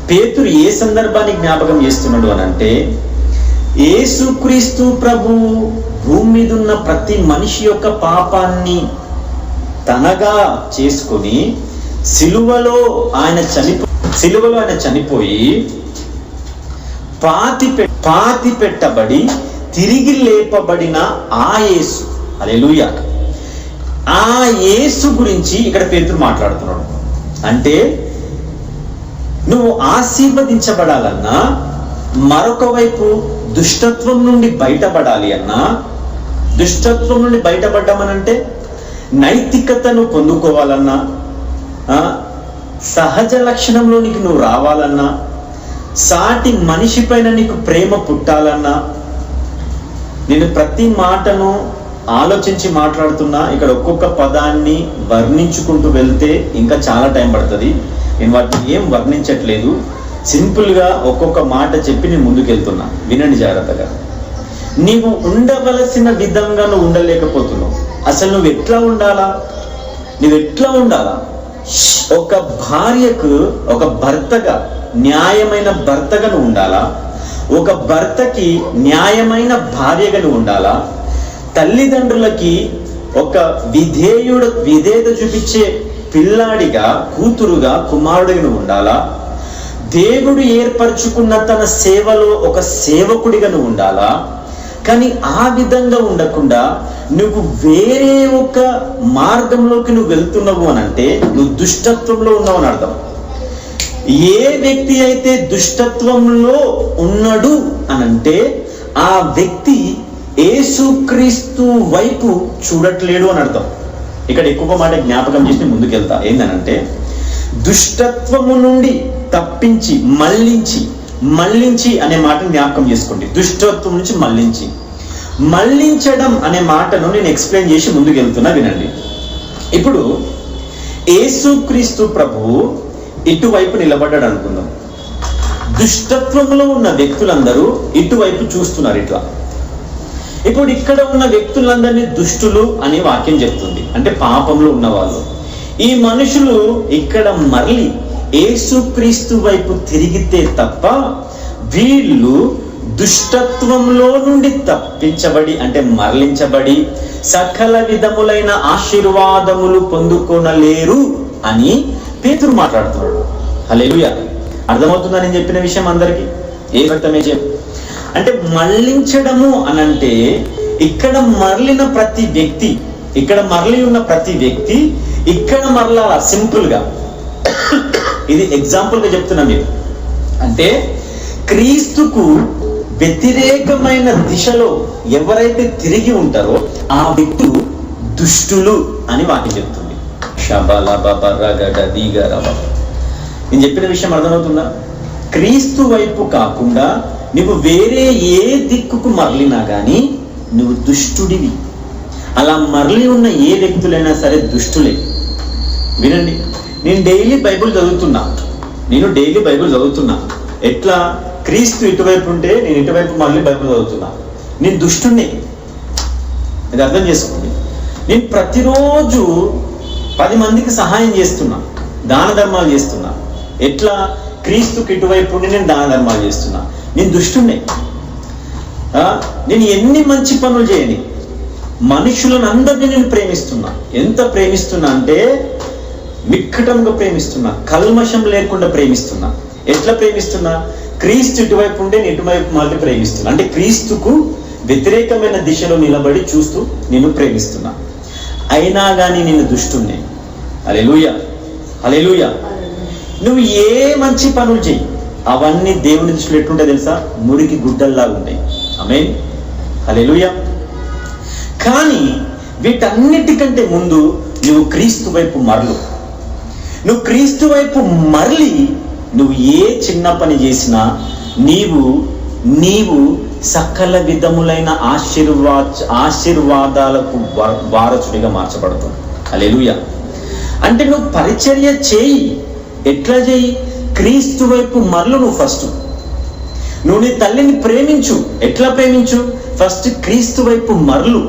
పేతురు ఏ సందర్భాన్ని జ్ఞాపకం చేస్తున్నాడు అనంటే, యేసుక్రీస్తు ప్రభు భూమి మీద ఉన్న ప్రతి మనిషి యొక్క పాపాన్ని తనగా చేసుకొని సిలువలో ఆయన చనిపోయి పాతి పెట్టబడి తిరిగి లేపబడిన ఆ యేసు, హల్లెలూయా, ఆ యేసు గురించి ఇక్కడ పేతురు మాట్లాడుతున్నాడు. అంటే నువ్వు ఆశీర్వదించబడాలన్నా, మరొక వైపు దుష్టత్వం నుండి బయటపడాలి అన్నా, దుష్టత్వం నుండి బయటపడ్డామనంటే నైతికతను పొందుకోవాలన్నా, సహజ లక్షణంలోనికి నువ్వు రావాలన్నా, సాటి మనిషి పైన నీకు ప్రేమ పుట్టాలన్నా, నేను ప్రతి మాటను ఆలోచించి మాట్లాడుతున్నా. ఇక్కడ ఒక్కొక్క పదాన్ని వర్ణించుకుంటూ వెళ్తే ఇంకా చాలా టైం పడుతుంది. నేను వాటిని ఏం వర్ణించట్లేదు, సింపుల్గా ఒక్కొక్క మాట చెప్పి నేను ముందుకెళ్తున్నా. వినండి జాగ్రత్తగా. నీవు ఉండవలసిన విధంగా నువ్వు ఉండలేకపోతున్నావు. అసలు నువ్వు ఎట్లా ఉండాలా? ఒక భార్యకు ఒక భర్తగా, న్యాయమైన భర్తగా నువ్వు ఉండాలా? ఒక భర్తకి న్యాయమైన భార్యగా నువ్వు ఉండాలా? తల్లిదండ్రులకి ఒక విధేయత చూపించే పిల్లాడిగా, కూతురుగా, కుమారుడిగా నువ్వు ఉండాలా? దేవుడు ఏర్పరచుకున్న తన సేవలో ఒక సేవకుడిగా నువ్వు ఉండాలా? కానీ ఆ విధంగా ఉండకుండా నువ్వు వేరే ఒక మార్గంలోకి నువ్వు వెళ్తున్నావు అని అంటే నువ్వు దుష్టత్వంలో ఉన్నావు అని అర్థం. ఏ వ్యక్తి అయితే దుష్టత్వంలో ఉన్నాడు అనంటే ఆ వ్యక్తి యేసుక్రీస్తు వైపు చూడట్లేడు అని అర్థం. ఇక్కడ ఎక్కువ మాట జ్ఞాపకం చేసి ముందుకెళ్తా. ఏందనంటే, దుష్టత్వము నుండి తప్పించి మళ్ళించి అనే మాటను జ్ఞాపకం చేసుకోండి. దుష్టత్వం నుంచి మళ్ళించడం అనే మాటను నేను ఎక్స్ప్లెయిన్ చేసి ముందుకెళ్తున్నా, వినండి. ఇప్పుడు యేసుక్రీస్తు ప్రభువు ఇటువైపు నిలబడ్డాడు అనుకుందాం. దుష్టత్వంలో ఉన్న వ్యక్తులందరూ ఇటువైపు చూస్తున్నారు ఇట్లా. ఇప్పుడు ఇక్కడ ఉన్న వ్యక్తులందరినీ దుష్టులు అని వాక్యం చెప్తుంది, అంటే పాపంలో ఉన్నవాళ్ళు. ఈ మనుషులు ఇక్కడ మరలి యేసుక్రీస్తు వైపు తిరిగితే తప్ప వీళ్ళు దుష్టత్వంలో నుండి తప్పించబడి, అంటే మరలించబడి సకల విధములైన ఆశీర్వాదములు పొందుకొనలేరు అని పేతురు మాట్లాడుతున్నాడు. హల్లెలూయా. అర్థమవుతుందా నేను చెప్పిన విషయం అందరికీ? ఏ అర్థమే అంటే మళ్ళించడము అనంటే ఇక్కడ మరలి ఉన్న ప్రతి వ్యక్తి ఇక్కడ మరలాల. సింపుల్గా ఇది ఎగ్జాంపుల్గా చెప్తున్నా మీరు. అంటే క్రీస్తుకు వ్యతిరేకమైన దిశలో ఎవరైతే తిరిగి ఉంటారో ఆ వ్యక్తులు దుష్టులు అని వాక్యం చెప్తుంది. నేను చెప్పిన విషయం అర్థమవుతుందా? క్రీస్తు వైపు కాకుండా నువ్వు వేరే ఏ దిక్కుకు మరలినా కానీ నువ్వు దుష్టుడివి. అలా మరలి ఉన్న ఏ వ్యక్తులైనా సరే దుష్టులే. వినండి, నేను డైలీ బైబిల్ చదువుతున్నా. ఎట్లా? క్రీస్తు ఇటువైపు ఉంటే నేను ఇటువైపు మళ్ళీ బైబిల్ చదువుతున్నా. నేను దుష్టుణ్ణి, ఇది అర్థం చేసుకోండి. నేను ప్రతిరోజు 10 మందికి సహాయం చేస్తున్నా, దాన ధర్మాలు చేస్తున్నా. ఎట్లా? క్రీస్తుకి ఇటువైపు ఉండి నేను దాన ధర్మాలు చేస్తున్నా. నేను దుష్టుణ్ణి. నేను ఎన్ని మంచి పనులు చేయని, మనుషులను అందరినీ నేను ప్రేమిస్తున్నా. ఎంత ప్రేమిస్తున్నా అంటే మిక్కటంగా ప్రేమిస్తున్నా, కల్మషం లేకుండా ప్రేమిస్తున్నా. ఎట్లా ప్రేమిస్తున్నా? క్రీస్తు ఇటువైపు ఉంటే నేను ఇటువైపు మళ్ళీ ప్రేమిస్తున్నా. అంటే క్రీస్తుకు వ్యతిరేకమైన దిశలో నిలబడి చూస్తూ నేను ప్రేమిస్తున్నా. అయినా కానీ నేను దుష్టుణ్ణి. హల్లెలూయా, హల్లెలూయా. నువ్వు ఏ మంచి పనులు చెయ్యి, అవన్నీ దేవుని దృష్టిలో ఎట్లుంటే తెలుసా? మురికి గుడ్డల్లాగా ఉంటాయి. ఆమేన్, హల్లెలూయా. కానీ వీటన్నిటికంటే ముందు నువ్వు క్రీస్తు వైపు మరలు. నువ్వు క్రీస్తు వైపు మరలి నువ్వు ఏ చిన్న పని చేసినా నీవు సకల విధములైన ఆశీర్వాదాలకు వారసుడిగా మార్చబడతావు. హల్లెలూయా. అంటే నువ్వు పరిచర్య చేయి. ఎట్లా చేయి? క్రీస్తు వైపు మరలు. నువ్వు ఫస్ట్ నువ్వు నీ తల్లిని ప్రేమించు. ఎట్లా ప్రేమించు? ఫస్ట్ క్రీస్తు వైపు మరలు.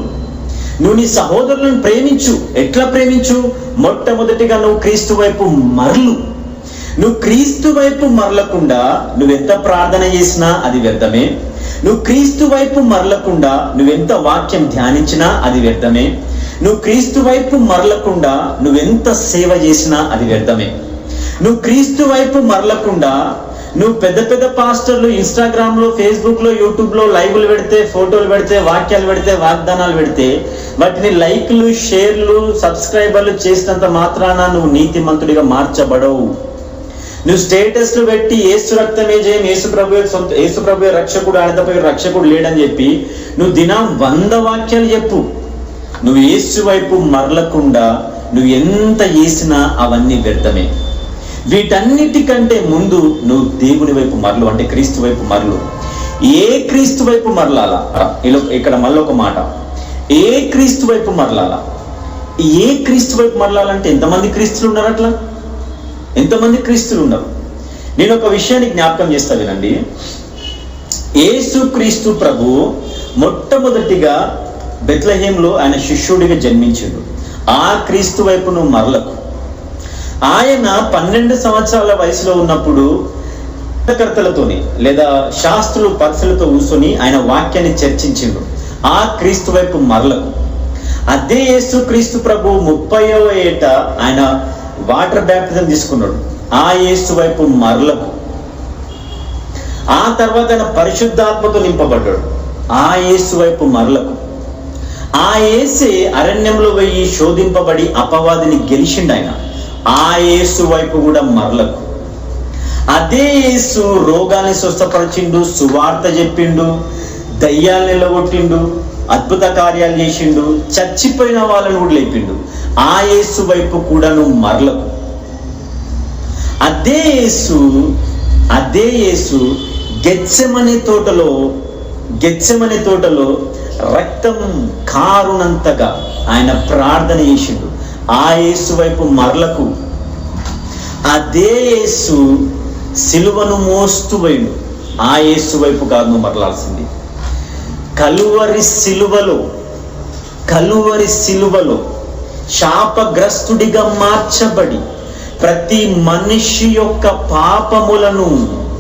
నువ్వు నీ సహోదరులను ప్రేమించు. ఎట్లా ప్రేమించు? మొట్టమొదటిగా నువ్వు క్రీస్తు వైపు మరలు. నువ్వు క్రీస్తు వైపు మరలకుండా నువ్వెంత ప్రార్థన చేసినా అది వ్యర్థమే. నువ్వు క్రీస్తు వైపు మరలకుండా నువ్వెంత వాక్యం ధ్యానించినా అది వ్యర్థమే. నువ్వు క్రీస్తు వైపు మరలకుండా నువ్వెంత సేవ చేసినా అది వ్యర్థమే. నువ్వు క్రీస్తు వైపు మరలకుండా నువ్వు పెద్ద పెద్ద పాస్టర్లు ఇన్స్టాగ్రామ్లో, ఫేస్బుక్లో, యూట్యూబ్లో లైవ్లు పెడితే, ఫోటోలు పెడితే, వాక్యాలు పెడితే, వాగ్దానాలు పెడితే వాటిని లైక్లు, షేర్లు, సబ్స్క్రైబర్లు చేసినంత మాత్రాన నువ్వు నీతిమంతుడిగా మార్చబడవు. నువ్వు స్టేటస్లు పెట్టి యేసు రక్తమే జయం, యేసు ప్రభు రక్షకుడు, ఆయన తప్ప రక్షకుడు లేడని చెప్పి నువ్వు దినం 100 వాక్యాలు చెప్పు. నువ్వు యేసు వైపు మరలకుండా నువ్వు ఎంత చేసినా అవన్నీ వ్యర్థమే. వీటన్నిటికంటే ముందు నువ్వు దేవుని వైపు మరలు, అంటే క్రీస్తు వైపు మరలు. ఏ క్రీస్తు వైపు మరలాలా? ఇక్కడ మళ్ళీ ఒక మాట, ఏ క్రీస్తు వైపు మరలాలా? ఏ క్రీస్తు వైపు మరలాలంటే ఎంతమంది క్రీస్తులు ఉన్నారు? అట్లా ఎంతమంది క్రీస్తులు ఉన్నారు? నేను ఒక విషయాన్ని జ్ఞాపకం చేస్తా, వినండి. యేసు క్రీస్తు ప్రభు మొట్టమొదటిగా బెత్లెహేంలో ఆయన శిష్యుడిగా జన్మించాడు. ఆ క్రీస్తు వైపు నువ్వు మరలకు. ఆయన 12 సంవత్సరాల వయసులో ఉన్నప్పుడు కర్తలతోని లేదా శాస్త్రులు పరుషులతో కూర్చొని ఆయన వాక్యాన్ని చర్చించిండు. ఆ క్రీస్తు వైపు మరలకు. అదే యేసు క్రీస్తు ప్రభు 30వ ఏట ఆయన వాటర్ బ్యాప్టిజం తీసుకున్నాడు. ఆ యేసు వైపు మరలకు. ఆ తర్వాత ఆయన పరిశుద్ధాత్మతో నింపబడ్డాడు. ఆ యేసు వైపు మరలకు. ఆ యేసే అరణ్యంలో పోయి శోధింపబడి అపవాదిని గెలిచిండు. ఆయన ఆ యేసు వైపు కూడా మరలకు. అదే యేసు రోగాన్ని స్వస్థపరిచిండు, సువార్త చెప్పిండు, దయ్యాలను నిలగొట్టిండు, అద్భుత కార్యాలు చేసిండు, చచ్చిపోయిన వాళ్ళను కూడా లేపిండు. ఆ యేసు వైపు కూడా నువ్వు మరలకు. అదే యేసు గెత్సెమనే తోటలో రక్తం కారునంతగా ఆయన ప్రార్థన చేసిండు. ఆ యేసు వైపు మరలకు. అదే యేసు సిలువను మోస్తూ పోయిండు. ఆ యేసు వైపు కాదు నువ్వు మరలాల్సింది. కలువరి సిలువలో శాపగ్రస్తుడిగా మార్చబడి ప్రతి మనిషి యొక్క పాపములను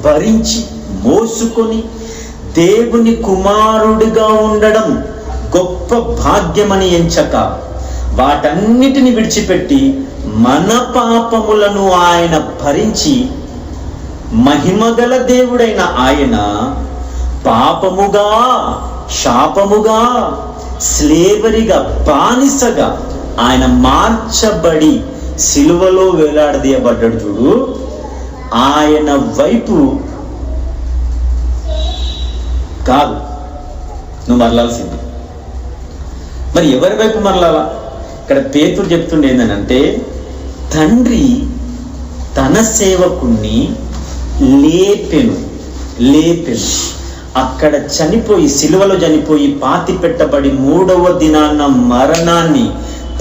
భరించి మోసుకొని దేవుని కుమారుడిగా ఉండడం గొప్ప భాగ్యమని ఎంచక వాటన్నిటిని విడిచిపెట్టి మన పాపములను ఆయన భరించి మహిమగల దేవుడైన ఆయన పాపముగా, శాపముగా, స్లేవరిగా, బానిసగా ఆయన మార్చబడి సిలువలో వేలాడదీయబడ్డాడు. చూడు, ఆయన వైపు కాదు నువ్వు మరలాల్సింది. మరి ఎవరి వైపు మరలాలా? ఇక్కడ పేతురు చెప్తుండే ఏంటంటే, తండ్రి తన సేవకుణ్ణి లేపెను. అక్కడ చనిపోయి, సిలువలో చనిపోయి పాతి పెట్టబడి 3వ దినాన మరణాన్ని,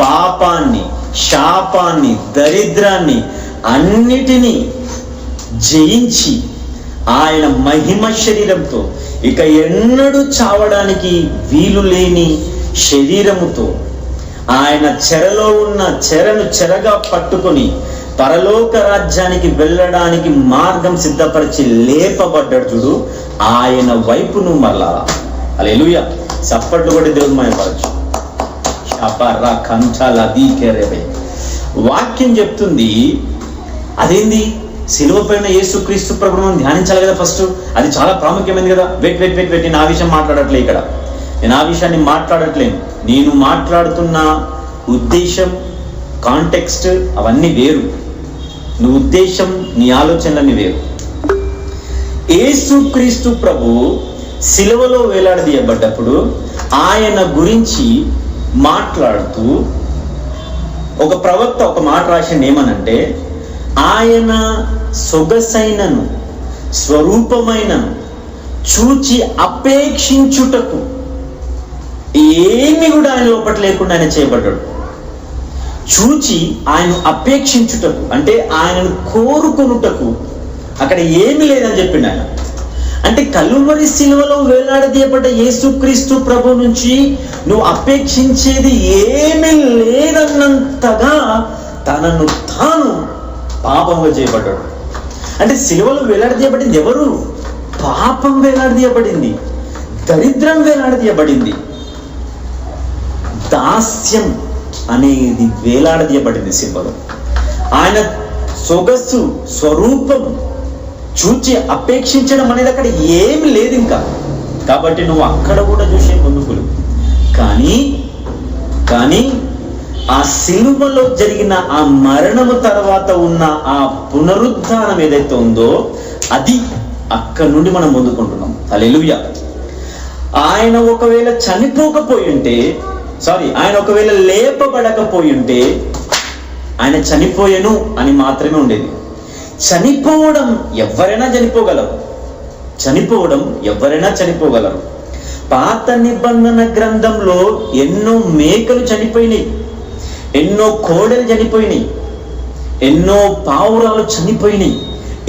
పాపాన్ని, శాపాన్ని, దరిద్రాన్ని అన్నిటినీ జయించి ఆయన మహిమ శరీరంతో, ఇక ఎన్నడూ చావడానికి వీలు లేని శరీరముతో, ఆయన చెరలో ఉన్న చెరగా పట్టుకొని పరలోక రాజ్యానికి వెళ్ళడానికి మార్గం సిద్ధపరిచి లేపబడ్డాడు చూడు, ఆయన వైపును మరలా. హల్లెలూయా. చప్పట్లు కొట్టి దేవుని మహిమపరచు. వాక్యం చెప్తుంది. అదేంది? సిలువ పైన యేసుక్రీస్తు ప్రభువును ధ్యానించాలి కదా ఫస్ట్. అది చాలా ప్రాముఖ్యమైనది కదా. వెయిట్ నేను ఆ విషయం మాట్లాడట్లే ఇక్కడ. నేను ఆ విషయాన్ని మాట్లాడట్లేను. నేను మాట్లాడుతున్న ఉద్దేశం, కాంటెక్స్ట్ అవన్నీ వేరు. నీ ఉద్దేశం, నీ ఆలోచనలన్నీ వేరు. యేసుక్రీస్తు ప్రభు సిలువలో వేలాడదీయబడ్డప్పుడు ఆయన గురించి మాట్లాడుతూ ఒక ప్రవక్త ఒక మాట రాసింది. ఏమనంటే, ఆయన సొగసైనను స్వరూపమైనను చూచి అపేక్షించుటకు ఏమి కూడా ఆయన లోపల లేకుండా ఆయన చేయబడ్డాడు. చూచి ఆయన అపేక్షించుటకు అంటే ఆయనను కోరుకొనుటకు అక్కడ ఏమి లేదని చెప్పిండు ఆయన. అంటే కలువరి సిలువలో వేలాడదీయబడ్డ యేసుక్రీస్తు ప్రభు నుంచి నువ్వు అపేక్షించేది ఏమీ లేదన్నంతగా తనను తాను పాపంగా చేయబడ్డాడు. అంటే సిలువలో వేలాడదీయబడింది ఎవరు? పాపం వేలాడదీయబడింది, దరిద్రం వేలాడదీయబడింది, దాస్యం అనేది వేలాడదీయబడింది సిలువలో. ఆయన సొగసు, స్వరూపం చూచి అపేక్షించడం అనేది అక్కడ ఏమి లేదు ఇంకా. కాబట్టి నువ్వు అక్కడ కూడా చూసే పొందుకులు. కానీ ఆ సిలువలో జరిగిన ఆ మరణము తర్వాత ఉన్న ఆ పునరుద్ధానం ఏదైతే ఉందో అది అక్కడ నుండి మనం పొందుకుంటున్నాం. హల్లెలూయా. ఆయన ఒకవేళ చనిపోకపోయి ఉంటే, ఆయన ఒకవేళ లేపబడకపోయి ఉంటే ఆయన చనిపోయెను అని మాత్రమే ఉండేది. చనిపోవడం ఎవరైనా చనిపోగలరు. పాత నిబంధన గ్రంథంలో ఎన్నో మేకలు చనిపోయినాయి, ఎన్నో కోడలు చనిపోయినాయి, ఎన్నో పావురాలు చనిపోయినాయి.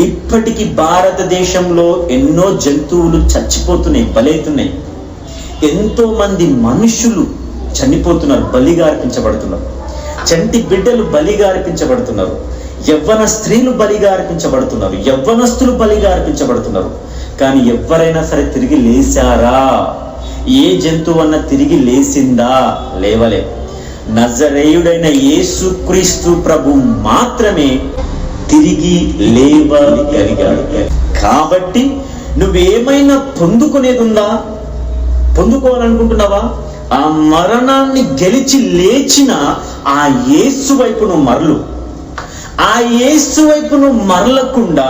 ఇప్పటికీ భారతదేశంలో ఎన్నో జంతువులు చచ్చిపోతున్నాయి, బలైతున్నాయి. ఎంతో మంది మనుషులు చనిపోతున్నారు, బలిగా అర్పించబడుతున్నారు. చంటి బిడ్డలు బలిగా అర్పించబడుతున్నారు, యవ్వన స్త్రీలు బలిగా అర్పించబడుతున్నారు, యవ్వనస్తులు బలిగా అర్పించబడుతున్నారు. కానీ ఎవరైనా సరే తిరిగి లేచారా? ఏ జంతువు అన్న తిరిగి లేచిందా? లేవలే. నజరేయుడైన యేసుక్రీస్తు ప్రభు మాత్రమే తిరిగి లేవగలిగాడు. కాబట్టి నువ్వేమైనా పొందుకునేది ఉందా? పొందుకోవాలనుకుంటున్నావా? ఆ మరణాన్ని గెలిచి లేచిన ఆ యేసు వైపు నువ్వు మరలు. ఆ యేసు వైపు నువ్వు మరలకుండా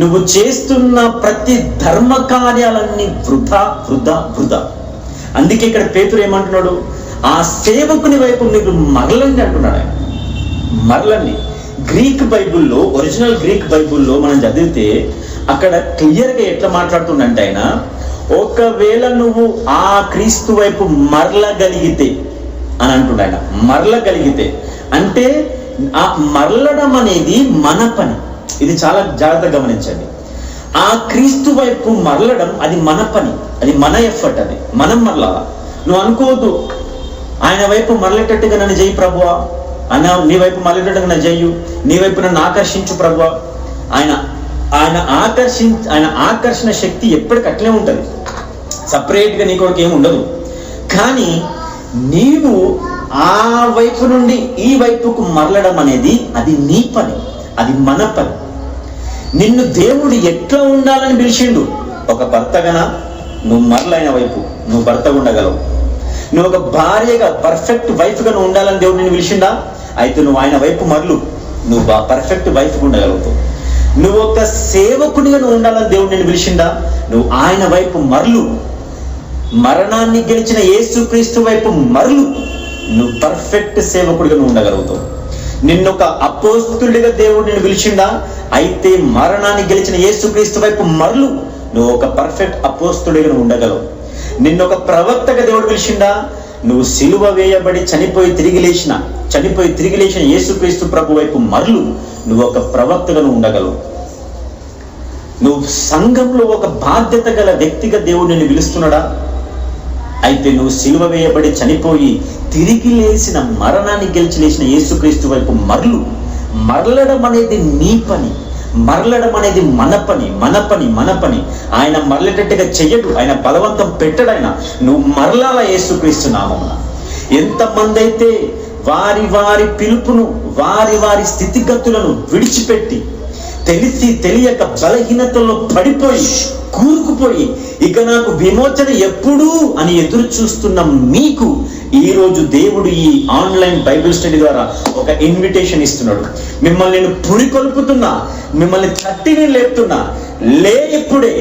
నువ్వు చేస్తున్న ప్రతి ధర్మ కార్యాలన్నీ వృధా. అందుకే ఇక్కడ పేతురు ఏమంటున్నాడు? ఆ సేవకుని వైపు మీరు మరలండి అంటున్నాడు ఆయన. మరలండి. గ్రీక్ బైబుల్లో, ఒరిజినల్ గ్రీక్ బైబుల్లో మనం చదివితే అక్కడ క్లియర్గా ఎట్లా మాట్లాడుతుండంటే ఆయన, ఒకవేళ నువ్వు ఆ క్రీస్తు వైపు మరలగలిగితే అని అంటున్నాడు ఆయన. మరలగలిగితే అంటే ఆ మరలడం అనేది మన పని. ఇది చాలా జాగ్రత్తగా గమనించండి. ఆ క్రీస్తు వైపు మరలడం అది మన పని, అది మన ఎఫర్ట్, అది మనం మరలాలా. నువ్వు అనుకోవద్దు ఆయన వైపు మరలేటట్టుగా నన్ను చేయి ప్రభువా, నీ వైపు మరలేటట్టుగా నన్ను చెయ్యు, నీ వైపు నన్ను ఆకర్షించు ప్రభువా. ఆయన ఆకర్షణ శక్తి ఎప్పటికట్లే ఉంటుంది, సపరేట్గా నీ కొరకు ఏమి ఉండదు. కానీ నీవు ఆ వైపు నుండి ఈ వైపుకు మరలడం అనేది అది నీ పని, అది మన పని. నిన్ను దేవుడు ఎట్లా ఉండాలని పిలిచిండు? ఒక భర్తగానా నువ్వు మరలైన వైపు నువ్వు భర్తగా ఉండగలవు. నువ్వు ఒక భార్యగా, పర్ఫెక్ట్ వైఫ్గా నువ్వు ఉండాలని దేవుడు నిన్ను పిలిచిండా? అయితే నువ్వు ఆయన వైపు మరలు, నువ్వు పర్ఫెక్ట్ వైఫ్గా ఉండగలుగుతావు. నువ్వు ఒక సేవకుడిగా నువ్వు ఉండాలని దేవుడు నేను పిలిచిండా? నువ్వు ఆయన వైపు మరలు, మరణాన్ని గెలిచిన యేసుక్రీస్తు వైపు మరలు, నువ్వు పర్ఫెక్ట్ సేవకుడిగా నువ్వు ఉండగలుగుతావు. నిన్నొక అపోస్తులుడిగా దేవుడు నేను పిలిచిండా? అయితే మరణాన్ని గెలిచిన యేసుక్రీస్తు వైపు మరలు, నువ్వు ఒక పర్ఫెక్ట్ అపోస్తులుడిగా నువ్వు ఉండగలవు. నిన్నొక ప్రవక్తగా దేవుడు పిలిచిండా? నువ్వు సిలువ వేయబడి చనిపోయి తిరిగి లేచిన యేసుక్రీస్తు ప్రభు వైపు మరలు, నువ్వు ఒక ప్రవక్తగా నువ్వు ఉండగలవు. నువ్వు సంఘంలో ఒక బాధ్యత గల వ్యక్తిగా దేవుడు నిన్ను పిలుస్తున్నాడా? అయితే నువ్వు సిలువ వేయబడి చనిపోయి తిరిగి లేచిన, మరణాన్ని గెలిచి లేచిన యేసుక్రీస్తు వైపు మరలడం అనేది నీ పని, మరలడం అనేది మన పని. ఆయన మరలేటట్టుగా చెయ్యడు, ఆయన బలవంతం పెట్టడు. ఆయన నువ్వు మరలాల యేసుక్రీస్తు నామమున. ఎంతమంది అయితే వారి పిలుపును, వారి స్థితిగతులను విడిచిపెట్టి తెలిసి తెలియక బలహీనతల్లో పడిపోయి కూరుకుపోయి ఇక నాకు విమోచన ఎప్పుడు అని ఎదురు చూస్తున్న మీకు ఈరోజు దేవుడు ఈ ఆన్లైన్ బైబిల్ స్టడీ ద్వారా ఒక ఇన్విటేషన్ ఇస్తున్నాడు. మిమ్మల్ని నేను పురికొల్పుతున్నా, మిమ్మల్ని తట్టి నేను లేపుతున్నా. ఇప్పుడే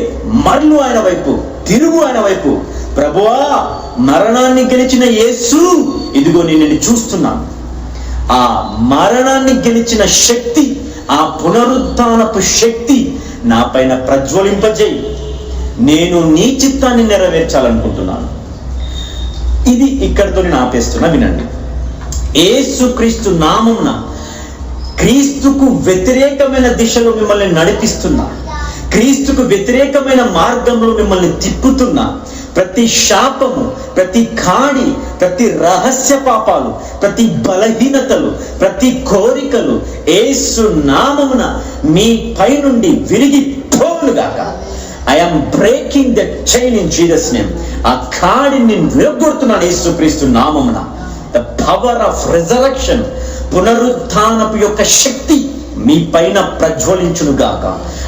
మరలు ఆయన వైపు, తిరుగు ఆయన వైపు. ప్రభువా, మరణాన్ని గెలిచిన యేసు, ఇదిగో నేను చూస్తున్నాను. ఆ మరణాన్ని గెలిచిన శక్తి, ఆ పునరుద్ధానపు శక్తి నా పైన ప్రజ్వలింపజేయి. నేను నీ చిత్తాన్ని నెరవేర్చాలనుకుంటున్నాను. ఇది ఇక్కడితో నేను ఆపేస్తున్నా, వినండి. యేసుక్రీస్తు నామమున క్రీస్తుకు వ్యతిరేకమైన దిశలో మిమ్మల్ని నడిపిస్తున్నా, క్రీస్తుకు వ్యతిరేకమైన మార్గంలో మిమ్మల్ని తిప్పుతున్నా. ప్రతి శాపము, ప్రతి కాడి, ప్రతి రహస్య పాపాలు, ప్రతి బలహీనతలు, ప్రతి కోరికలు యేసు నామమున మీ పై నుండి విరిగి పోవునుగాక. I'm breaking the chain in Jesus name. ఆ కాడిని నేను విరగొడుతున్నాను యేసుక్రీస్తు నామమున. ద పవర్ ఆఫ్ రిజరక్షన్, పునరుత్థానపు యొక్క శక్తి మీ పైన ప్రజ్వలించునుగాక.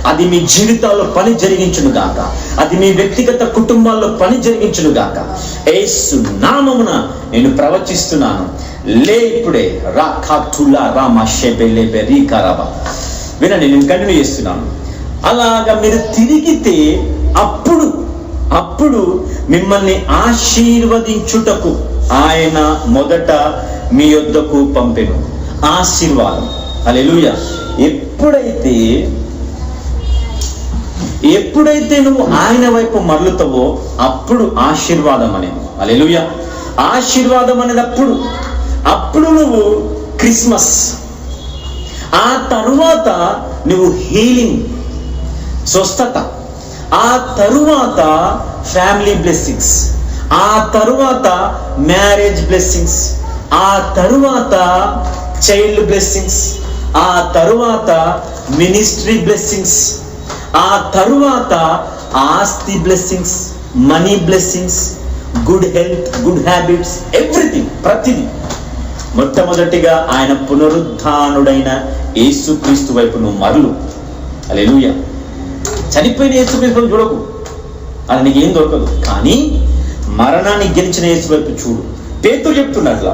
అది మీ జీవితాల్లో పని జరిగించునుగాక. అది మీ వ్యక్తిగత కుటుంబాల్లో పని జరిగించునుగాక. యేసు నామమున నేను ప్రవచిస్తున్నాను. ఇప్పుడే వినండి, నేను కంటిన్యూ చేస్తున్నాను. అలాగా మీరు తిరిగితే అప్పుడు మిమ్మల్ని ఆశీర్వదించుటకు ఆయన మొదట మీ యొద్దకు పంపెను. ఆశీర్వాదం. హల్లెలూయా. ఎప్పుడైతే నువ్వు ఆయన వైపు మరలుతావో అప్పుడు ఆశీర్వాదం అనేది. హల్లెలూయా. ఆశీర్వాదం అనేది అప్పుడు నువ్వు క్రిస్మస్, ఆ తరువాత నువ్వు హీలింగ్, స్వస్థత, ఆ తరువాత ఫ్యామిలీ బ్లెస్సింగ్స్, ఆ తరువాత మ్యారేజ్ బ్లెస్సింగ్స్, ఆ తరువాత చైల్డ్ బ్లెస్సింగ్స్, ఆ తరువాత మినిస్ట్రీ బ్లెస్సింగ్స్, ఆ తరువాత ఆస్తి blessings, money blessings, good health, good habits, everything, ప్రతిదీ. మొట్టమొదటిగా ఆయన పునరుద్ధానుడైన యేసుక్రీస్తు వైపు నువ్వు మరలు. హల్లెలూయా. చనిపోయిన యేసుక్రీస్తు చూడకు, అది నీకేం దొరకదు. కానీ మరణాన్ని గెలిచిన యేసు వైపు చూడు. పేతురు చెప్తున్నాడు.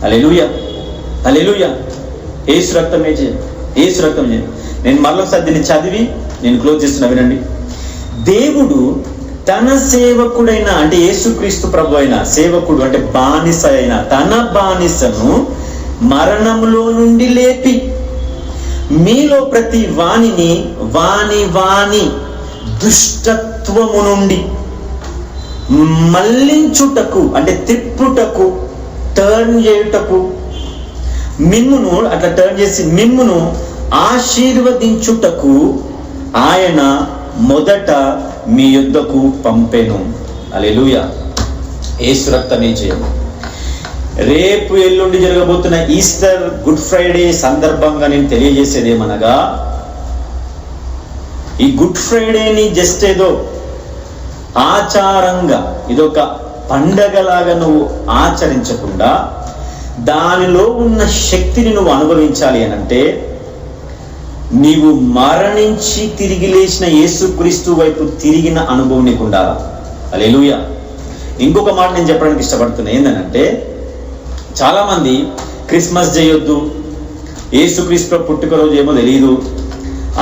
హల్లెలూయా, హల్లెలూయా. యేసు రక్తమే చేయండి, యేసు రక్తం చేయండి. నేను మరొకసారి దీన్ని చదివి నేను క్లోజ్ చేస్తున్నా, వినండి. దేవుడు తన సేవకుడైన, అంటే యేసుక్రీస్తు ప్రభు అయిన సేవకుడు, అంటే బానిస అయిన తన బానిసను మరణంలో నుండి లేపి మీలో ప్రతి వాణిని వాని దుష్టత్వము నుండి మళ్ళించుటకు, అంటే తిప్పుటకు, టర్న్ చేయుటకు, మిమ్మును అట్లా టర్న్ చేసి మిమ్మును ఆశీర్వదించుటకు ఆయన మొదట మీ యొద్దకు పంపెను. హల్లెలూయా. యేసు రక్తమే జయం. రేపు ఎల్లుండి జరగబోతున్న ఈస్టర్, గుడ్ ఫ్రైడే సందర్భంగా నేను తెలియజేసేది ఏమనగా, ఈ గుడ్ ఫ్రైడేని జస్ట్ ఏదో ఆచారంగా, ఇదొక పండగలాగా నువ్వు ఆచరించకుండా దానిలో ఉన్న శక్తిని నువ్వు అనుభవించాలి అనంటే నీవు మరణించి తిరిగి లేచిన యేసుక్రీస్తు వైపు తిరిగిన అనుభవం నీకు ఉండాలి. హల్లెలూయా. ఇంకొక మాట నేను చెప్పడానికి ఇష్టపడుతున్నా, ఏంటంటే చాలామంది క్రిస్మస్ చేయొద్దు, యేసుక్రీస్తు పుట్టుకరోజు ఏమో తెలియదు,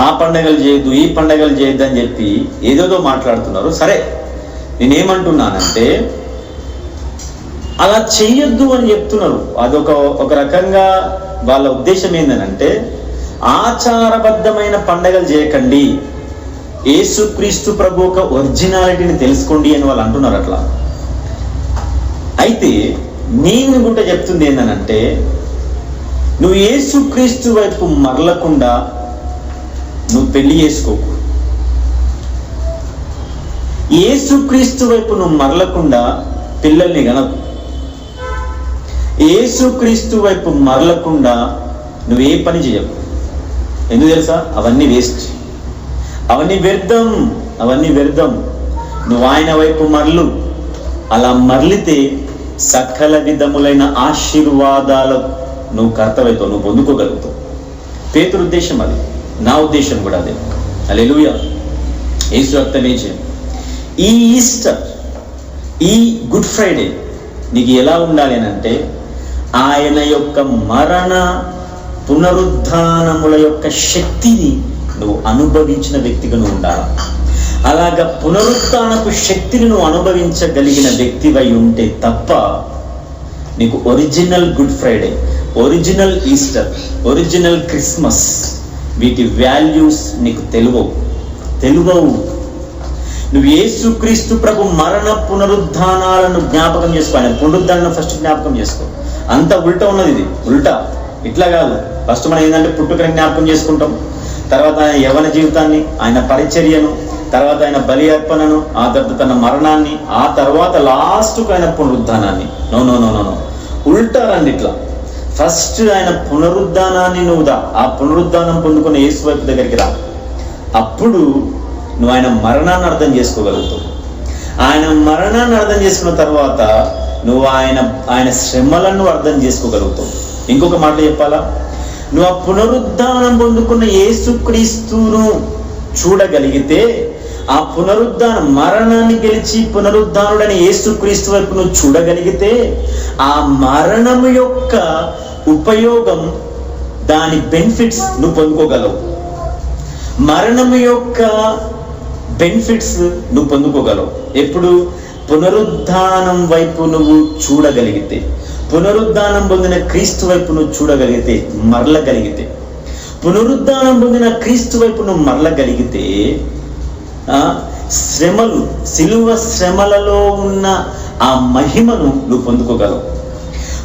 ఆ పండగలు చేయొద్దు, ఈ పండగలు చేయొద్దు అని చెప్పి ఏదేదో మాట్లాడుతున్నారు. సరే, నేనేమంటున్నానంటే అలా చెయ్యొద్దు అని చెప్తున్నారు. ఒక రకంగా వాళ్ళ ఉద్దేశం ఏంటంటే ఆచారబద్ధమైన పండగలు చేయకండి, యేసుక్రీస్తు ప్రభు ఒక ఒరిజినాలిటీని తెలుసుకోండి అని వాళ్ళు అంటున్నారు అట్లా. అయితే నేను కూడా చెప్తుంది ఏంటంటే నువ్వు యేసుక్రీస్తు వైపు మరలకుండా నువ్వు పెళ్లి చేసుకోకు. యేసుక్రీస్తు వైపు నువ్వు మరలకుండా పిల్లల్ని గనకు. యేసుక్రీస్తు వైపు మరలకుండా నువ్వే పని చేయకు. ఎందుకు తెలుసా? అవన్నీ వేస్ట్, అవన్నీ వ్యర్థం. నువ్వు ఆయన వైపు మరలు. అలా మరలితే సకల విధములైన ఆశీర్వాదాలు నువ్వు కర్తవ్యతో నువ్వు పొందుకోగలుగుతావు. పేతురు ఉద్దేశం అది, నా ఉద్దేశం కూడా అదే. హల్లెలూయా. యేసు రక్తమే చేయం. ఈ ఈస్టర్, ఈ గుడ్ ఫ్రైడే నీకు ఎలా ఉండాలి అని అంటే ఆయన యొక్క మరణ పునరుద్ధానముల యొక్క శక్తిని నువ్వు అనుభవించిన వ్యక్తిగా నువ్వు ఉండాలి. అలాగా పునరుద్ధానపు శక్తిని నువ్వు అనుభవించగలిగిన వ్యక్తివై ఉంటే తప్ప నీకు original good Friday, original Easter, original Christmas వీటి వాల్యూస్ నీకు తెలువవు. నువ్వు యేసుక్రీస్తు ప్రభు మరణ పునరుద్ధానాలను జ్ఞాపకం చేసుకో. ఆయన పునరుద్ధానం ఫస్ట్ జ్ఞాపకం చేసుకో. అంత ఉల్టా ఉన్నది, ఇది ఉల్టా. ఇట్లా కాదు. ఫస్ట్ మనం ఏంటంటే పుట్టుకని జ్ఞాపకం చేసుకుంటాం, తర్వాత ఆయన యవ్వన జీవితాన్ని, ఆయన పరిచర్యను, తర్వాత ఆయన బలి అర్పణను, ఆ తర్వాత తన మరణాన్ని, ఆ తర్వాత లాస్ట్కు ఆయన పునరుద్ధానాన్ని. నో, ఉల్టా రండి. ఇట్లా ఫస్ట్ ఆయన పునరుద్ధానాన్ని నువ్వు ఆ పునరుద్ధానం పొందుకున్న యేసు వైపు దగ్గరికి రా. అప్పుడు నువ్వు ఆయన మరణాన్ని అర్థం చేసుకోగలుగుతావు. ఆయన మరణాన్ని అర్థం చేసుకున్న తర్వాత నువ్వు ఆయన శ్రమలను అర్థం చేసుకోగలుగుతావు. ఇంకొక మాట చెప్పాలా? నువ్వు ఆ పునరుద్ధానం పొందుకున్న యేసుక్రీస్తును చూడగలిగితే, ఆ పునరుద్ధానం మరణాన్ని గెలిచి పునరుద్ధానుడైన యేసుక్రీస్తు వైపు నువ్వు చూడగలిగితే, ఆ మరణము యొక్క ఉపయోగం, దాని బెనిఫిట్స్ నువ్వు పొందుకోగలవు. మరణము యొక్క బెనిఫిట్స్ నువ్వు పొందుకోగలవు. ఎప్పుడు? పునరుద్ధానం వైపు నువ్వు చూడగలిగితే, పునరుద్ధానం పొందిన క్రీస్తు వైపు నువ్వు చూడగలిగితే, మరలగలిగితే, పునరుద్ధానం పొందిన క్రీస్తు వైపు నువ్వు మరలగలిగితే, శ్రమలు, సిలువ శ్రమలలో ఉన్న ఆ మహిమను నువ్వు పొందుకోగలవు.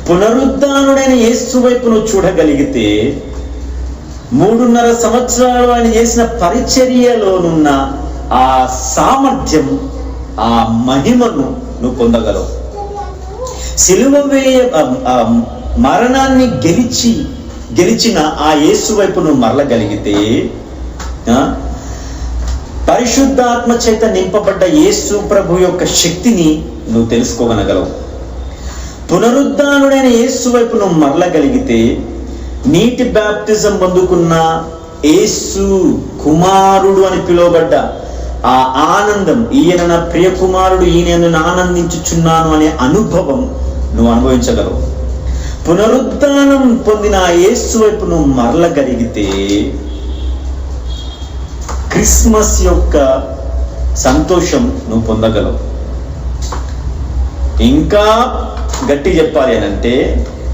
పునరుద్ధానుడైన యేసు వైపు నువ్వు చూడగలిగితే, 3.5 సంవత్సరాలు ఆయన చేసిన పరిచర్యలోనున్న ఆ సామర్థ్యం, ఆ మహిమను నువ్వు పొందగలవు. సిలువ మరణాన్ని గెలిచిన ఆ యేసు వైపు నువ్వు మరలగలిగితే, పరిశుద్ధాత్మ చేత నింపబడ్డ యేసు ప్రభు యొక్క శక్తిని నువ్వు తెలుసుకోగలగలవు. పునరుద్ధానుడైన యేసు వైపు నువ్వు మరలగలిగితే, నీటి బ్యాప్టిజం పొందుకున్న యేసు కుమారుడు అని పిలువబడ్డ ఆ ఆనందం, ఈయన నా ప్రియ కుమారుడు, ఈయన ఆనందించుచున్నాను అనే అనుభవం నువ్వు అనుభవించగలవు. పునరుద్ధానం పొందిన ఆ యేసు వైపు నువ్వు మరలగలిగితే, క్రిస్మస్ యొక్క సంతోషం నువ్వు పొందగలవు. ఇంకా గట్టి చెప్పాలి అని అంటే,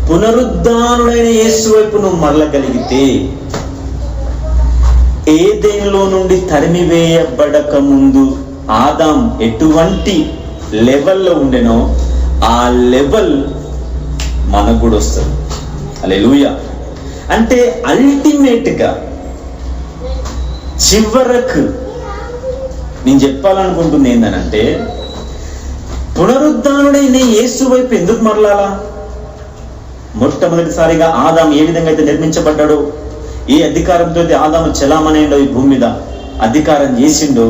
పునరుద్ధానుడైన యేసు వైపు నువ్వు మరలగలిగితే, ఏదెనులో నుండి తరిమివేయబడక ముందు ఆదాం ఎటువంటి లెవెల్లో ఉండెనో ఆ లెవెల్ మనకు కూడా వస్తుంది. హల్లెలూయా. అంటే అల్టిమేట్గా చివరకు నేను చెప్పాలనుకుంటుంది ఏంటంటే, పునరుద్ధానుడైన యేసు వైపు ఎందుకు మరలాలా? మొట్టమొదటిసారిగా ఆదాం ఏ విధంగా అయితే నిర్మించబడ్డాడో, ఏ అధికారంతో అయితే ఆదాము చలామణైండో, ఈ భూమి మీద అధికారం చేసిండో,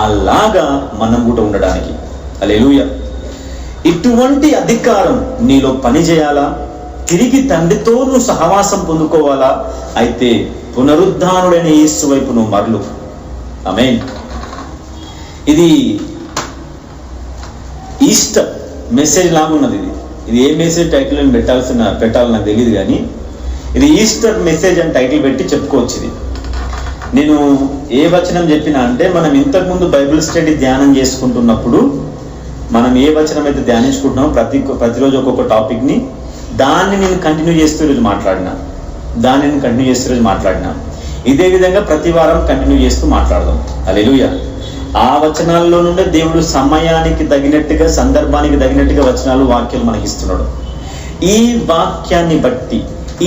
అలాగా మనం కూడా ఉండడానికి. హల్లెలూయా. ఇటువంటి అధికారం నీలో పని చేయాలా? తిరిగి తండ్రితో నువ్వు సహవాసం పొందుకోవాలా? అయితే పునరుద్ధానుడైన యేసు వైపు నువ్వు మరలు. ఆమేన్. ఇది ఈస్టర్ మెసేజ్ లాగా ఉన్నది. ఇది ఏ మెసేజ్ టైటిల్ పెట్టాలి నాకు తెలియదు, కానీ ఇది ఈస్టర్ మెసేజ్ అని టైటిల్ పెట్టి చెప్పుకోవచ్చు. ఇది నేను ఏ వచనం చెప్పినా అంటే, మనం ఇంతకుముందు బైబిల్ స్టడీ ధ్యానం చేసుకుంటున్నప్పుడు మనం ఏ వచనం అయితే ధ్యానించుకుంటున్నామో ప్రతిరోజు ఒక్కొక్క టాపిక్ని దాన్ని నేను కంటిన్యూ చేస్తూ ఈరోజు మాట్లాడినా. ఇదే విధంగా ప్రతి వారం కంటిన్యూ చేస్తూ మాట్లాడదాం. హల్లెలూయా. ఆ వచనాల్లో నుండే దేవుడు సమయానికి తగినట్టుగా, సందర్భానికి తగినట్టుగా వాక్యాలు మనకి ఇస్తున్నాడు. ఈ వాక్యాన్ని బట్టి,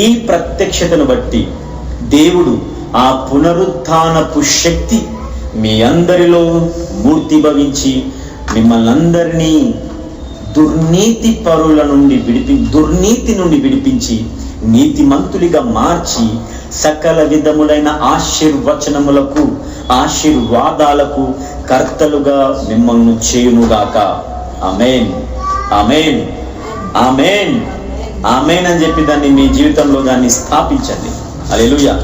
ఈ ప్రత్యక్షతను బట్టి దేవుడు ఆ పునరుత్థానపు శక్తి మీ అందరిలో మూర్తిభవించి మిమ్మల్ని అందరినీ దుర్నీతి నుండి విడిపించి నీతిమంతులుగా మార్చి సకల విధములైన ఆశీర్వచనములకు, ఆశీర్వాదాలకు కర్తలుగా మిమ్మల్ని చేయునుగాక. ఆమేన్, ఆమేన్, ఆమేన్, ఆమేన్ అని చెప్పి దాన్ని మీ జీవితంలో దాన్ని స్థాపించండి. హల్లెలూయా.